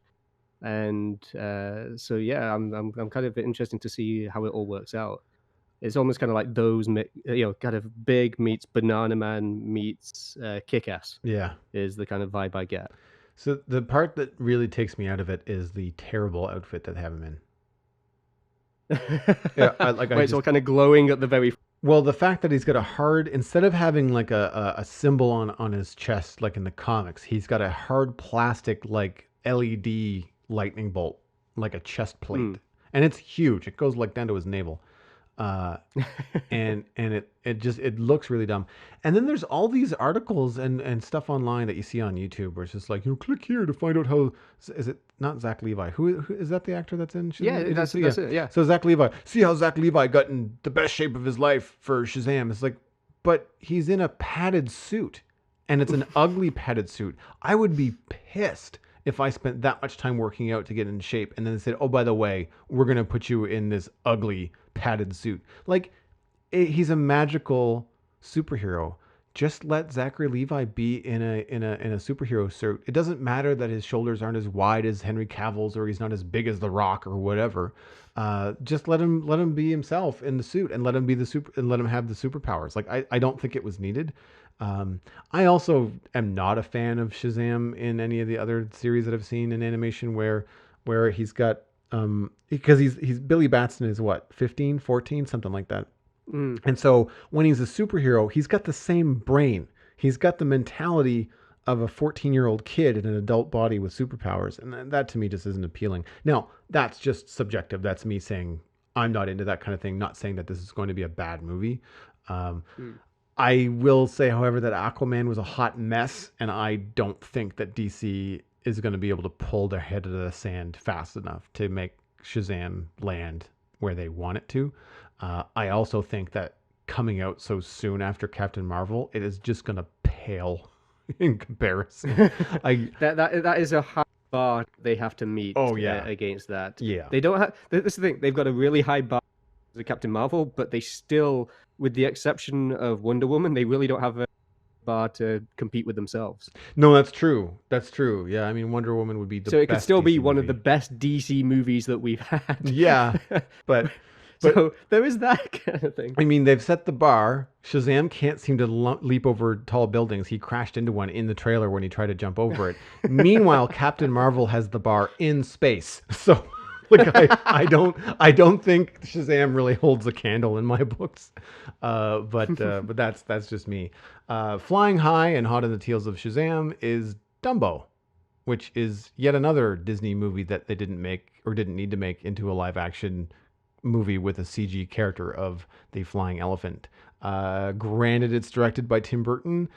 And so yeah, I'm kind of interested to see how it all works out. It's almost kind of like those, kind of Big meets Banana Man meets Kick-Ass Yeah. is the kind of vibe I get. So the part that really takes me out of it is the terrible outfit that they have him in. Yeah, I Where it's just all kind of glowing at the very. well, the fact that he's got a hard instead of having like a symbol on his chest like in the comics, he's got a hard plastic like LED lightning bolt like a chest plate, and it's huge. It goes like down to his navel. Uh, and it looks really dumb. And then there's all these articles and stuff online that you see on YouTube where it's just like, click here to find out how is it not Zach Levi? Who is that the actor that's in Shazam? Yeah, that's it. Yeah. So Zach Levi, see how Zach Levi got in the best shape of his life for Shazam. It's like, but he's in a padded suit, and it's an ugly padded suit. I would be pissed if I spent that much time working out to get in shape and then said, oh, by the way, we're going to put you in this ugly padded suit. Like, he's a magical superhero. Just let Zachary Levi be in a superhero suit. It doesn't matter that his shoulders aren't as wide as Henry Cavill's or he's not as big as The Rock or whatever. Just let him be himself in the suit and let him be the super and let him have the superpowers. Like I don't think it was needed. I also am not a fan of Shazam in any of the other series that I've seen in animation where he's got because he's Billy Batson is what 15, 14, something like that. And so when he's a superhero, he's got the same brain. He's got the mentality of a 14-year-old kid in an adult body with superpowers. And that to me just isn't appealing. Now, that's just subjective. That's me saying I'm not into that kind of thing, not saying that this is going to be a bad movie. Um, I will say, however, that Aquaman was a hot mess, and I don't think that DC is going to be able to pull their head out of the sand fast enough to make Shazam land where they want it to. I also think that coming out so soon after Captain Marvel, it is just going to pale in comparison. That is a high bar they have to meet. Oh yeah, against that. Yeah, They don't have. This is the thing. They've got a really high bar as a Captain Marvel, but they still, with the exception of Wonder Woman, they really don't have a bar to compete with themselves. No, that's true. That's true. Yeah, I mean Wonder Woman would be the so it could best still be DC one of movie. the best DC movies that we've had. Yeah, but so there is that kind of thing. I mean, they've set the bar. Shazam can't seem to leap over tall buildings. He crashed into one in the trailer when he tried to jump over it. Meanwhile, Captain Marvel has the bar in space. So, like, I don't think Shazam really holds a candle in my books. But that's just me. Flying high and hot in the heels of Shazam is Dumbo, which is yet another Disney movie that they didn't make or didn't need to make into a live action movie with a CG character of the flying elephant. Granted, it's directed by Tim Burton.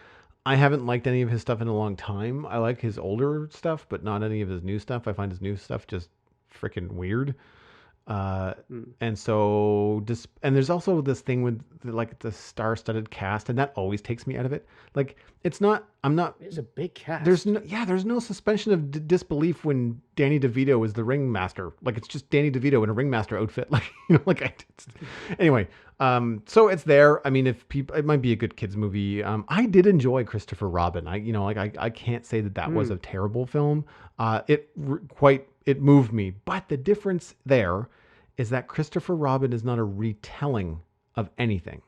I haven't liked any of his stuff in a long time. I like his older stuff, but not any of his new stuff. I find his new stuff just freaking weird. And so and there's also this thing with like the star-studded cast, and that always takes me out of it. Like it's a big cast. There's no suspension of disbelief when Danny DeVito is the ringmaster. Like it's just Danny DeVito in a ringmaster outfit. Like anyway. So it's there. I mean, it might be a good kids movie. I did enjoy Christopher Robin. I can't say that was a terrible film. It moved me. But the difference there is that Christopher Robin is not a retelling of anything.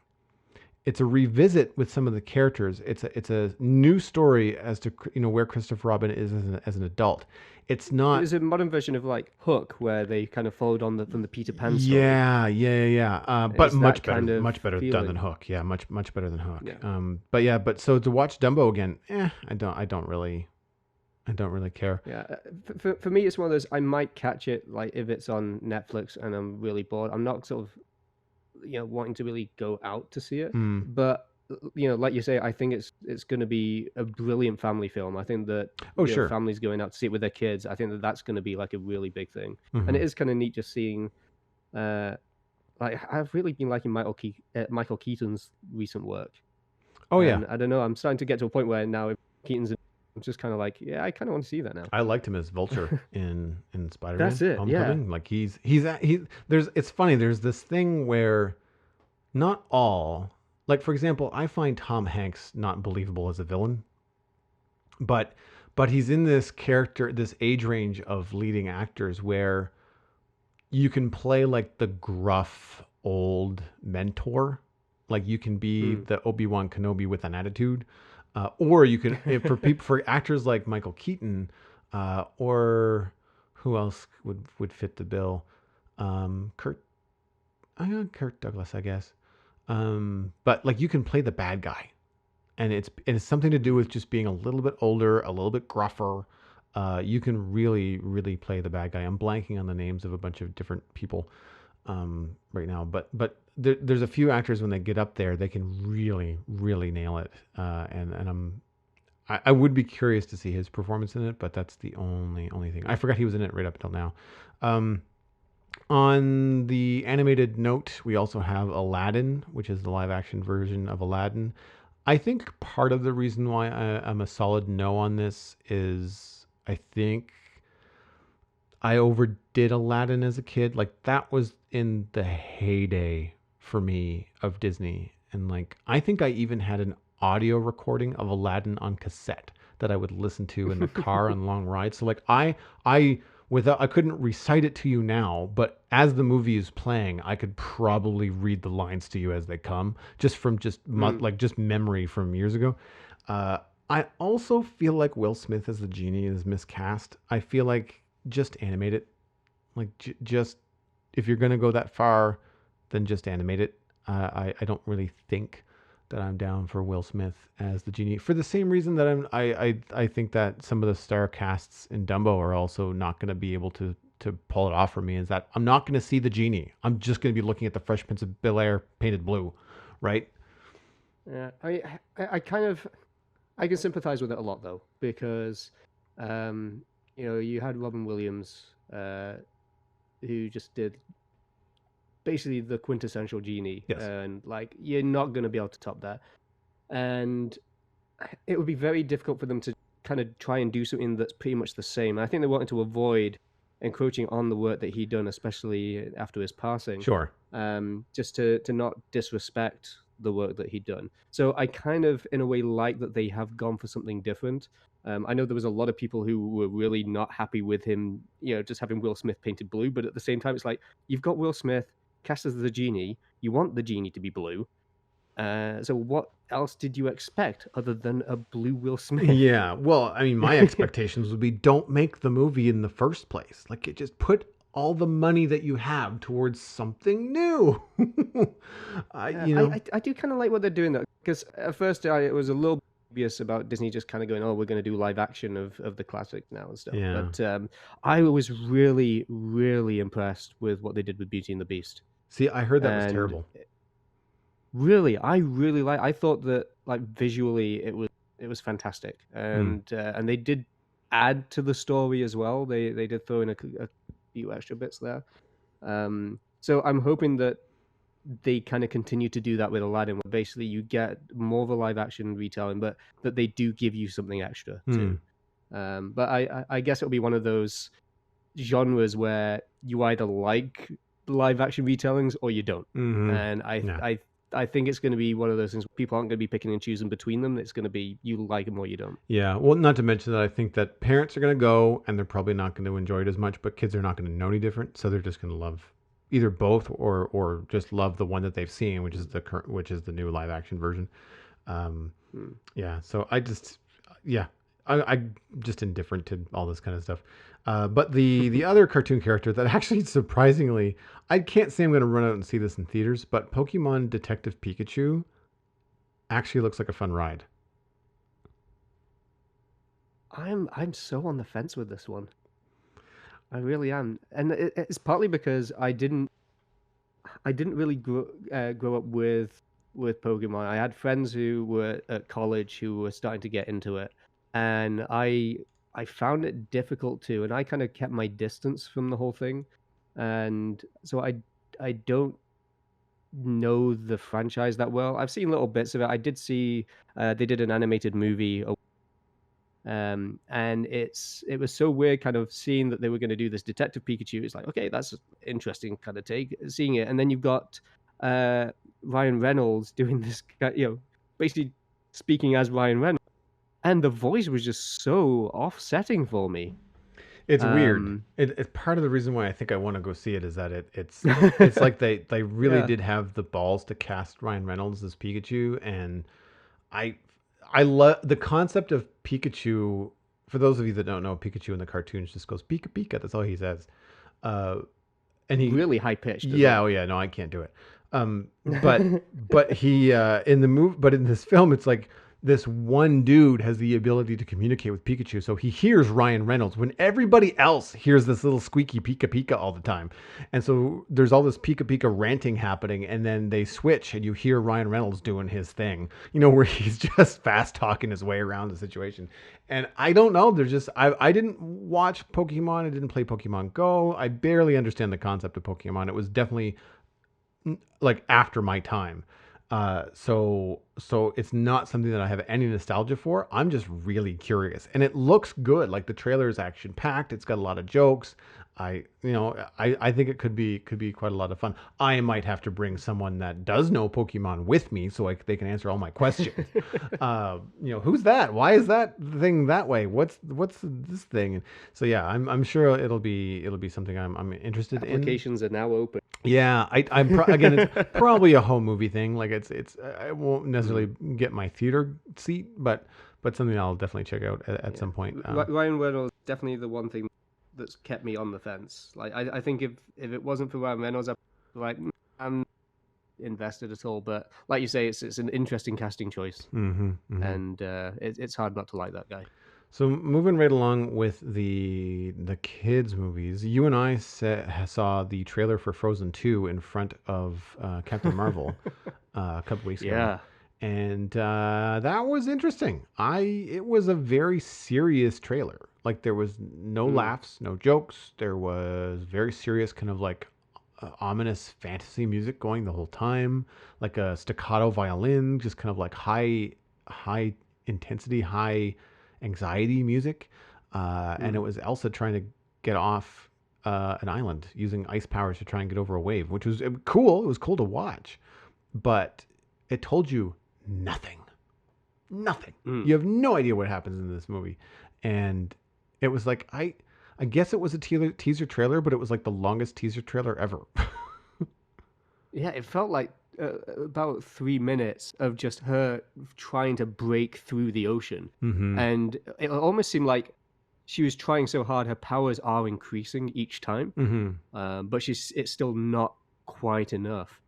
it's a revisit with some of the characters. It's a new story as to where Christopher Robin is as an adult. It's It not. was a modern version of like Hook, where they kind of followed on from the Peter Pan story. Yeah. But It's that much better done than feeling. Hook. Yeah, much better than Hook. Yeah. But so to watch Dumbo again, I don't really care. Yeah, for me, it's one of those. I might catch it like if it's on Netflix and I'm really bored. I'm not sort of wanting to really go out to see it, but like you say, I think it's going to be a brilliant family film. I think that Sure. families going out to see it with their kids. I think that that's going to be like a really big thing, Mm-hmm. and it is kind of neat just seeing. Like I've really been liking Michael Keaton's recent work. Oh yeah. And I don't know. I'm starting to get to a point where now Keaton's. I'm just kind of like, yeah, I kind of want to see that now. I liked him as Vulture in Spider-Man. That's it. Homecoming. Yeah. Like it's funny. There's this thing where not all, like for example, I find Tom Hanks not believable as a villain, but he's in this age range of leading actors where you can play like the gruff old mentor, like you can be the Obi-Wan Kenobi with an attitude. Or you can, for actors like Michael Keaton, or who else would fit the bill? Kurt Douglas, I guess. But like you can play the bad guy, and it's something to do with just being a little bit older, a little bit gruffer. You can really play the bad guy. I'm blanking on the names of a bunch of different people right now, but there's a few actors when they get up there, they can really nail it. And I would be curious to see his performance in it, but that's the only thing. I forgot he was in it right up until now. On the animated note, we also have Aladdin, which is the live action version of Aladdin. I think part of the reason why I'm a solid no on this is I think I overdid Aladdin as a kid. Like that was in the heyday for me of Disney. And like I think I even had an audio recording of Aladdin on cassette that I would listen to in the car on long rides. So like I couldn't recite it to you now, but as the movie is playing, I could probably read the lines to you as they come, just from like just memory from years ago. I also feel like Will Smith as the genie is miscast. I feel like just animate it. Like just if you're gonna go that far, then just animate it. I don't really think that I'm down for Will Smith as the genie for the same reason that I think that some of the star casts in Dumbo are also not going to be able to pull it off for me. Is that I'm not going to see the genie. I'm just going to be looking at the Fresh Prince of Bel-Air painted blue, right? Yeah, I kind of I can sympathize with it a lot though because you had Robin Williams who just did basically the quintessential genie. Yes. And like you're not going to be able to top that, and it would be very difficult for them to kind of try and do something that's pretty much the same. I think they wanted to avoid encroaching on the work that he'd done, especially after his passing. Sure. Just to not disrespect the work that he'd done. So I kind of in a way like that they have gone for something different. I know there was a lot of people who were really not happy with him, just having Will Smith painted blue, but at the same time it's like you've got Will Smith cast as the genie, you want the genie to be blue. So what else did you expect other than a blue Will Smith? Yeah, well, I mean, my expectations would be don't make the movie in the first place. Like, it just put all the money that you have towards something new. I do kind of like what they're doing though, because at first it was a little obvious about Disney just kind of going, oh, we're going to do live action of the classic now and stuff. Yeah. But I was really, really impressed with what they did with Beauty and the Beast. See, I heard that was terrible. Really, I thought that like visually it was fantastic, and they did add to the story as well. They did throw in a few extra bits there. So I'm hoping that they kind of continue to do that with Aladdin, where basically you get more of a live action retelling, but that they do give you something extra too. But I guess it'll be one of those genres where you either like live action retellings or you don't. And I think it's going to be one of those things where people aren't going to be picking and choosing between them. It's going to be you like them or you don't. Yeah, well, not to mention that I think that parents are going to go and they're probably not going to enjoy it as much, but kids are not going to know any different, so they're just going to love either both or just love the one that they've seen, which is the new live action version. Yeah, so I'm just indifferent to all this kind of stuff. But the other cartoon character that actually surprisingly, I can't say I'm going to run out and see this in theaters, but Pokemon Detective Pikachu actually looks like a fun ride. I'm so on the fence with this one. I really am, and it's partly because I didn't really grow up with Pokemon. I had friends who were at college who were starting to get into it, and I found it difficult to, and I kind of kept my distance from the whole thing, and so I don't know the franchise that well. I've seen little bits of it. I did see they did an animated movie, and it was so weird kind of seeing that they were going to do this Detective Pikachu. It's like, okay, that's an interesting kind of take, seeing it. And then you've got Ryan Reynolds doing this, basically speaking as Ryan Reynolds. And the voice was just so offsetting for me. It's weird. It's part of the reason why I think I want to go see it is that it's like they really did have the balls to cast Ryan Reynolds as Pikachu, and I love the concept of Pikachu. For those of you that don't know, Pikachu in the cartoons just goes Pika Pika. That's all he says. And he really high pitched. Yeah, oh yeah, no, I can't do it. But he but in this film, it's like this one dude has the ability to communicate with Pikachu. So he hears Ryan Reynolds when everybody else hears this little squeaky Pika Pika all the time. And so there's all this Pika Pika ranting happening, and then they switch and you hear Ryan Reynolds doing his thing, where he's just fast talking his way around the situation. And I don't know, I didn't watch Pokemon. I didn't play Pokemon Go. I barely understand the concept of Pokemon. It was definitely like after my time. So it's not something that I have any nostalgia for. I'm just really curious, and it looks good. Like the trailer is action packed. It's got a lot of jokes. I think it could be quite a lot of fun. I might have to bring someone that does know Pokemon with me so they can answer all my questions. Who's that? Why is that thing that way? What's this thing? So yeah, I'm sure it'll be something I'm interested in. Applications are now open. Yeah, again, it's probably a home movie thing. Like it's I won't necessarily get my theater seat, but something I'll definitely check out at some point. Ryan Reynolds definitely the one thing that's kept me on the fence. Like I think if it wasn't for Ryan Reynolds, I'm invested at all. But like you say, it's an interesting casting choice, and it's hard not to like that guy. So moving right along with the kids movies, you and I saw the trailer for Frozen 2 in front of Captain Marvel a couple weeks ago. Yeah. And that was interesting. It was a very serious trailer. Like there was no laughs, no jokes. There was very serious kind of like ominous fantasy music going the whole time, like a staccato violin, just kind of like high intensity, high anxiety music. And it was Elsa trying to get off an island using ice powers to try and get over a wave, which was cool. It was cool to watch, but it told you nothing. You have no idea what happens in this movie. And it was like, I guess it was a teaser trailer, but it was like the longest teaser trailer ever. Yeah, it felt like about 3 minutes of just her trying to break through the ocean. And it almost seemed like she was trying so hard, her powers are increasing each time. But it's still not quite enough.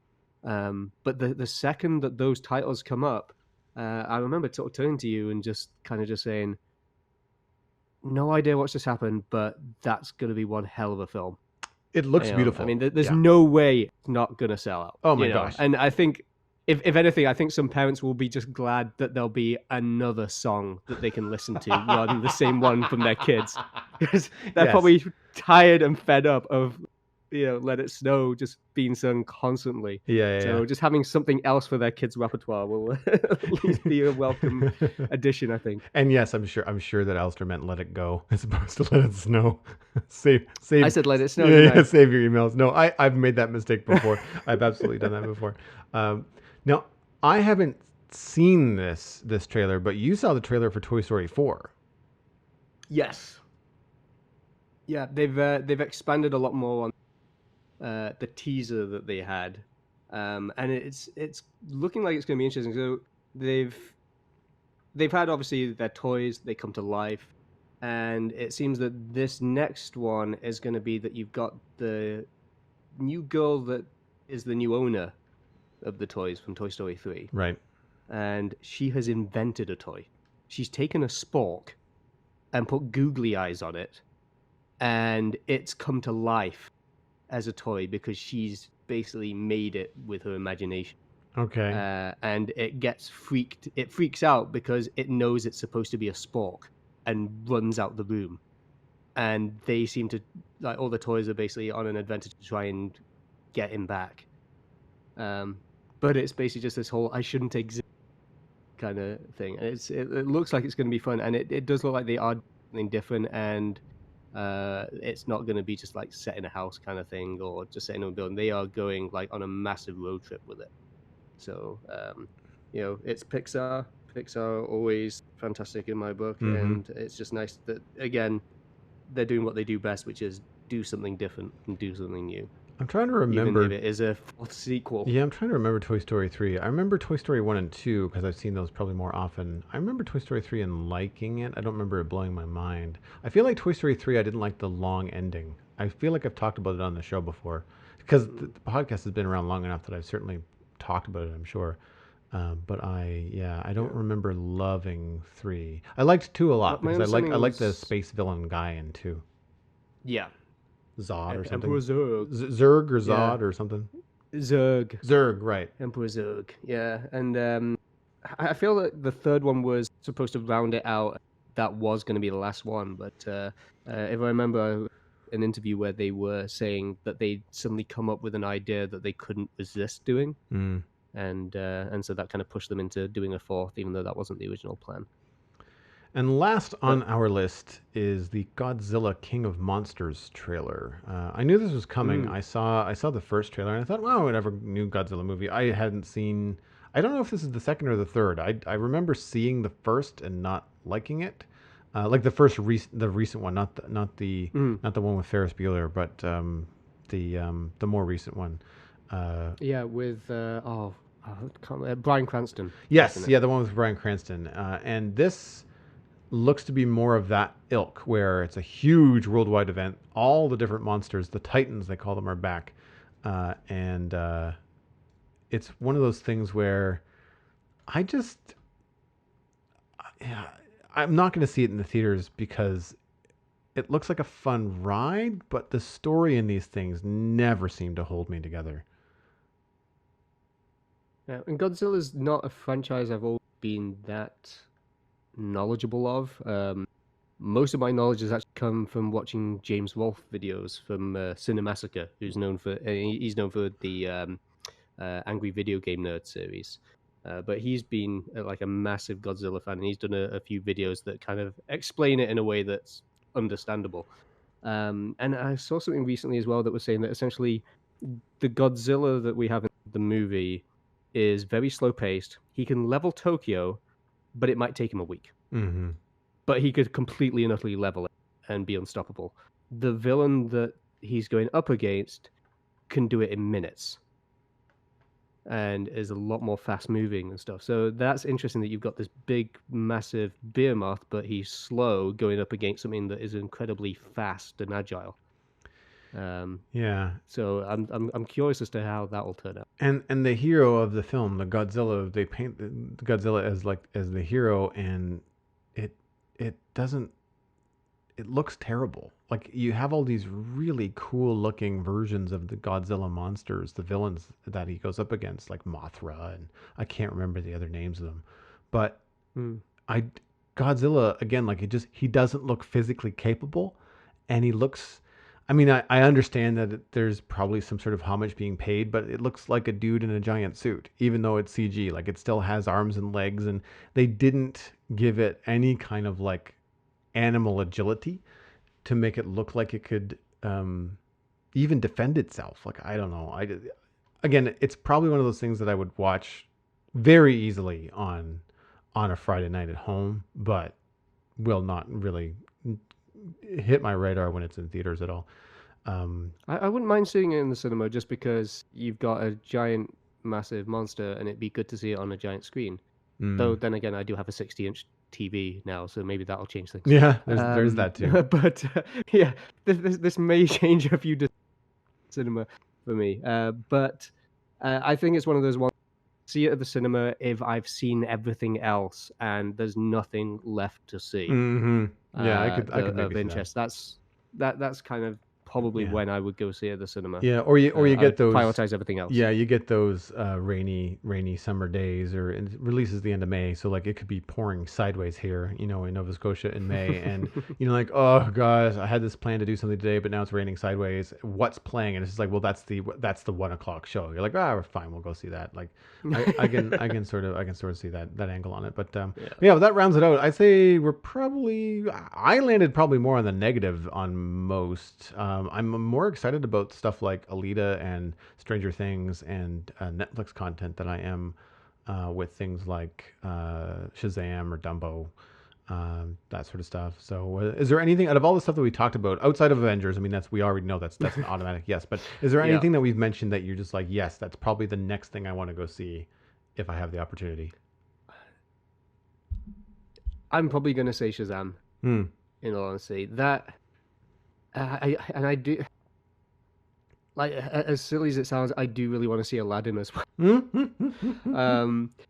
But the second that those titles come up, I remember turning to you and just saying, no idea what's just happened, but that's going to be one hell of a film. It looks beautiful. I mean, there's no way it's not going to sell out. Oh my gosh. And I think, if anything, I think some parents will be just glad that there'll be another song that they can listen to rather than the same one from their kids. Because they're probably tired and fed up of, Let It Snow just being sung constantly. So just having something else for their kids' repertoire will at least be a welcome addition, I think. And yes, I'm sure that Alastair meant Let It Go as opposed to Let It Snow. Save. I said Let It Snow. Yeah, save your emails. No, I've made that mistake before. I've absolutely done that before. Now, I haven't seen this trailer, but you saw the trailer for Toy Story 4. Yes. Yeah, they've expanded a lot more on the teaser that they had, and it's looking like it's going to be interesting. So they've had obviously their toys, they come to life, and it seems that this next one is going to be that you've got the new girl that is the new owner of the toys from Toy Story 3. Right. And she has invented a toy. She's taken a spork and put googly eyes on it, and it's come to life as a toy because she's basically made it with her imagination. Okay. And it freaks out because it knows it's supposed to be a spork and runs out the room. And they seem to, like, all the toys are basically on an adventure to try and get him back. But it's basically just this whole I shouldn't exist kind of thing. And it looks like it's going to be fun, and it does look like they are doing something different, and it's not going to be just like set in a house kind of thing or just set in a building. They are going like on a massive road trip with it. So it's Pixar. Pixar always fantastic in my book, and it's just nice that again they're doing what they do best, which is do something different and do something new. I'm trying to remember. Even if it is a fourth sequel. Yeah, I'm trying to remember Toy Story 3. I remember Toy Story 1 and 2 because I've seen those probably more often. I remember Toy Story 3 and liking it. I don't remember it blowing my mind. I feel like Toy Story 3, I didn't like the long ending. I feel like I've talked about it on the show before because the podcast has been around long enough that I've certainly talked about it, I'm sure. But I don't remember loving 3. I liked 2 a lot because I like the space villain guy in 2. Yeah. Zod or something. Emperor Zurg. Zurg or Zod or something. Zurg, right. Emperor Zurg, yeah. And I feel that the third one was supposed to round it out. That was going to be the last one. But if I remember an interview where they were saying that they'd suddenly come up with an idea that they couldn't resist doing. And so that kind of pushed them into doing a fourth, even though that wasn't the original plan. And last on our list is the Godzilla King of Monsters trailer. I knew this was coming. I saw the first trailer and I thought, wow, whatever, new Godzilla movie. I hadn't seen. I don't know if this is the second or the third. I remember seeing the first and not liking it, like the recent one, not the one with Ferris Bueller, but the more recent one. With Bryan Cranston. Yes, the one with Bryan Cranston, and this looks to be more of that ilk, where it's a huge worldwide event. All the different monsters, the Titans, they call them, are back. And it's one of those things where I'm not going to see it in the theaters because it looks like a fun ride, but the story in these things never seem to hold me together. Yeah, and Godzilla's not a franchise I've always been that knowledgeable of. Most of my knowledge has actually come from watching James Wolfe videos from Cinemassacre, who's known for the Angry Video Game Nerd series. But he's been like a massive Godzilla fan, and he's done a few videos that kind of explain it in a way that's understandable. And I saw something recently as well that was saying that essentially the Godzilla that we have in the movie is very slow paced. He can level Tokyo, but it might take him a week. But he could completely and utterly level it and be unstoppable. The villain that he's going up against can do it in minutes and is a lot more fast moving and stuff. So that's interesting that you've got this big, massive behemoth, but he's slow going up against something that is incredibly fast and agile. So I'm curious as to how that will turn out. And the hero of the film, the Godzilla, they paint the Godzilla as the hero, and it doesn't. It looks terrible. Like, you have all these really cool looking versions of the Godzilla monsters, the villains that he goes up against, like Mothra, and I can't remember the other names of them. But Godzilla, again, like, he doesn't look physically capable, and he looks. I mean, I understand that there's probably some sort of homage being paid, but it looks like a dude in a giant suit, even though it's CG. Like, it still has arms and legs, and they didn't give it any kind of like animal agility to make it look like it could even defend itself. Like, I don't know. Again, it's probably one of those things that I would watch very easily on a Friday night at home, but will not really hit my radar when it's in theaters at all. I wouldn't mind seeing it in the cinema just because you've got a giant, massive monster, and it'd be good to see it on a giant screen. Though then again, I do have a 60-inch TV now, so maybe that'll change things. Yeah, there's that too. But yeah, this may change a few cinema for me. But I think it's one of those ones. See it at the cinema if I've seen everything else and there's nothing left to see. Yeah, I could maybe of interest. That's kind of probably when I would go see it at the cinema. Yeah, or you get those prioritize everything else. Yeah, you get those rainy summer days, or it releases the end of May, so like it could be pouring sideways here, in Nova Scotia in May, and like, oh gosh, I had this plan to do something today, but now it's raining sideways. What's playing? And it's just like, well, that's the 1:00 show. You're like, we're fine, we'll go see that. Like, I can sort of see that angle on it, but yeah, that rounds it out. I'd say I landed probably more on the negative on most. I'm more excited about stuff like Alita and Stranger Things and Netflix content than I am with things like Shazam or Dumbo, that sort of stuff. So is there anything out of all the stuff that we talked about outside of Avengers? I mean, we already know that's an automatic yes, but is there anything that we've mentioned that you're just like, yes, that's probably the next thing I want to go see if I have the opportunity? I'm probably going to say Shazam, in all honesty. That... I do, like, as silly as it sounds, I do really want to see Aladdin as well.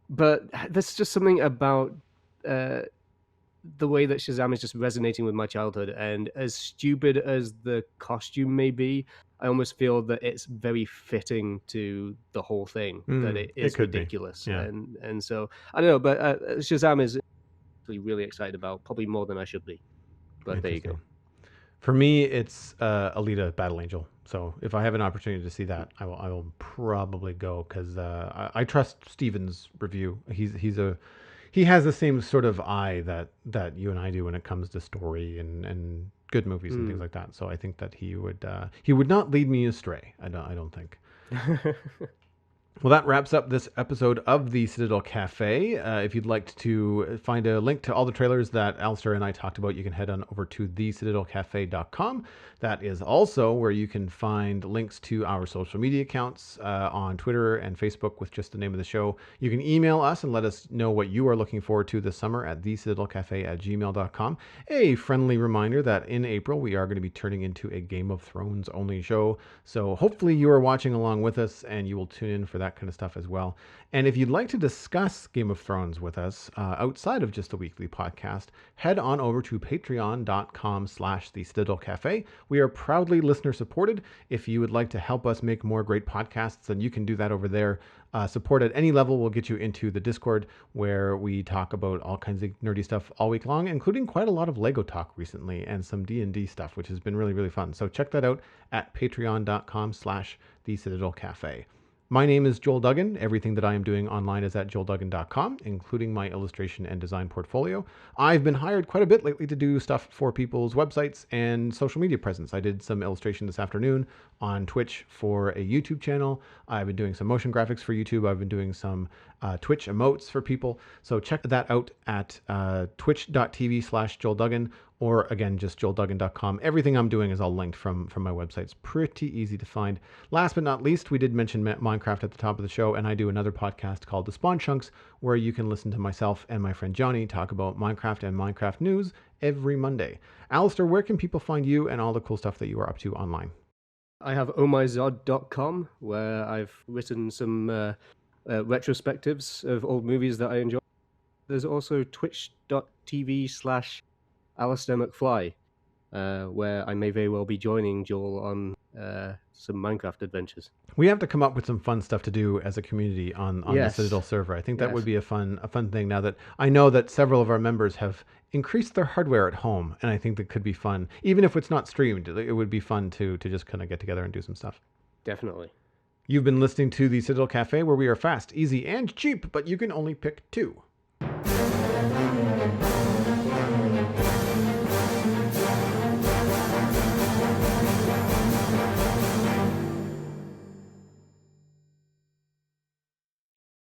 But there's just something about the way that Shazam is just resonating with my childhood, and as stupid as the costume may be, I almost feel that it's very fitting to the whole thing. That it is ridiculous, and so I don't know. But Shazam is really excited about, probably more than I should be. But there you go. For me, it's Alita: Battle Angel. So if I have an opportunity to see that, I will probably go, because I trust Steven's review. He has the same sort of eye that you and I do when it comes to story and good movies and things like that. So I think that he would not lead me astray. I don't think. Well, that wraps up this episode of the Citadel Cafe. If you'd like to find a link to all the trailers that Alastair and I talked about, you can head on over to thecitadelcafe.com. That is also where you can find links to our social media accounts on Twitter and Facebook with just the name of the show. You can email us and let us know what you are looking forward to this summer at thecitadelcafe@gmail.com. A friendly reminder that in April we are going to be turning into a Game of Thrones only show. So hopefully you are watching along with us and you will tune in for that kind of stuff as well. And if you'd like to discuss Game of Thrones with us outside of just a weekly podcast, head on over to patreon.com/The Citadel Cafe. We are proudly listener supported. If you would like to help us make more great podcasts, then you can do that over there. Support at any level will get you into the Discord, where we talk about all kinds of nerdy stuff all week long, including quite a lot of Lego talk recently and some D&D stuff, which has been really fun. So check that out at patreon.com/The Citadel Cafe. My name is Joel Duggan. Everything that I am doing online is at joelduggan.com, including my illustration and design portfolio. I've been hired quite a bit lately to do stuff for people's websites and social media presence. I did some illustration this afternoon on Twitch for a YouTube channel. I've been doing some motion graphics for YouTube. I've been doing some Twitch emotes for people. So check that out at twitch.tv/JoelDuggan, or again, just joelduggan.com. Everything I'm doing is all linked from my website. It's pretty easy to find. Last but not least, we did mention Minecraft at the top of the show, and I do another podcast called The Spawn Chunks, where you can listen to myself and my friend Johnny talk about Minecraft and Minecraft news every Monday. Alastair, where can people find you and all the cool stuff that you are up to online? I have ohmyzod.com, where I've written some retrospectives of old movies that I enjoy. There's also twitch.tv/Alastair McFly, where I may very well be joining Joel on some Minecraft adventures. We have to come up with some fun stuff to do as a community on the Citadel server. I think that would be a fun thing, now that I know that several of our members have increased their hardware at home, and I think that could be fun. Even if it's not streamed, it would be fun to just kind of get together and do some stuff. Definitely. You've been listening to the Citadel Cafe, where we are fast, easy, and cheap, but you can only pick two.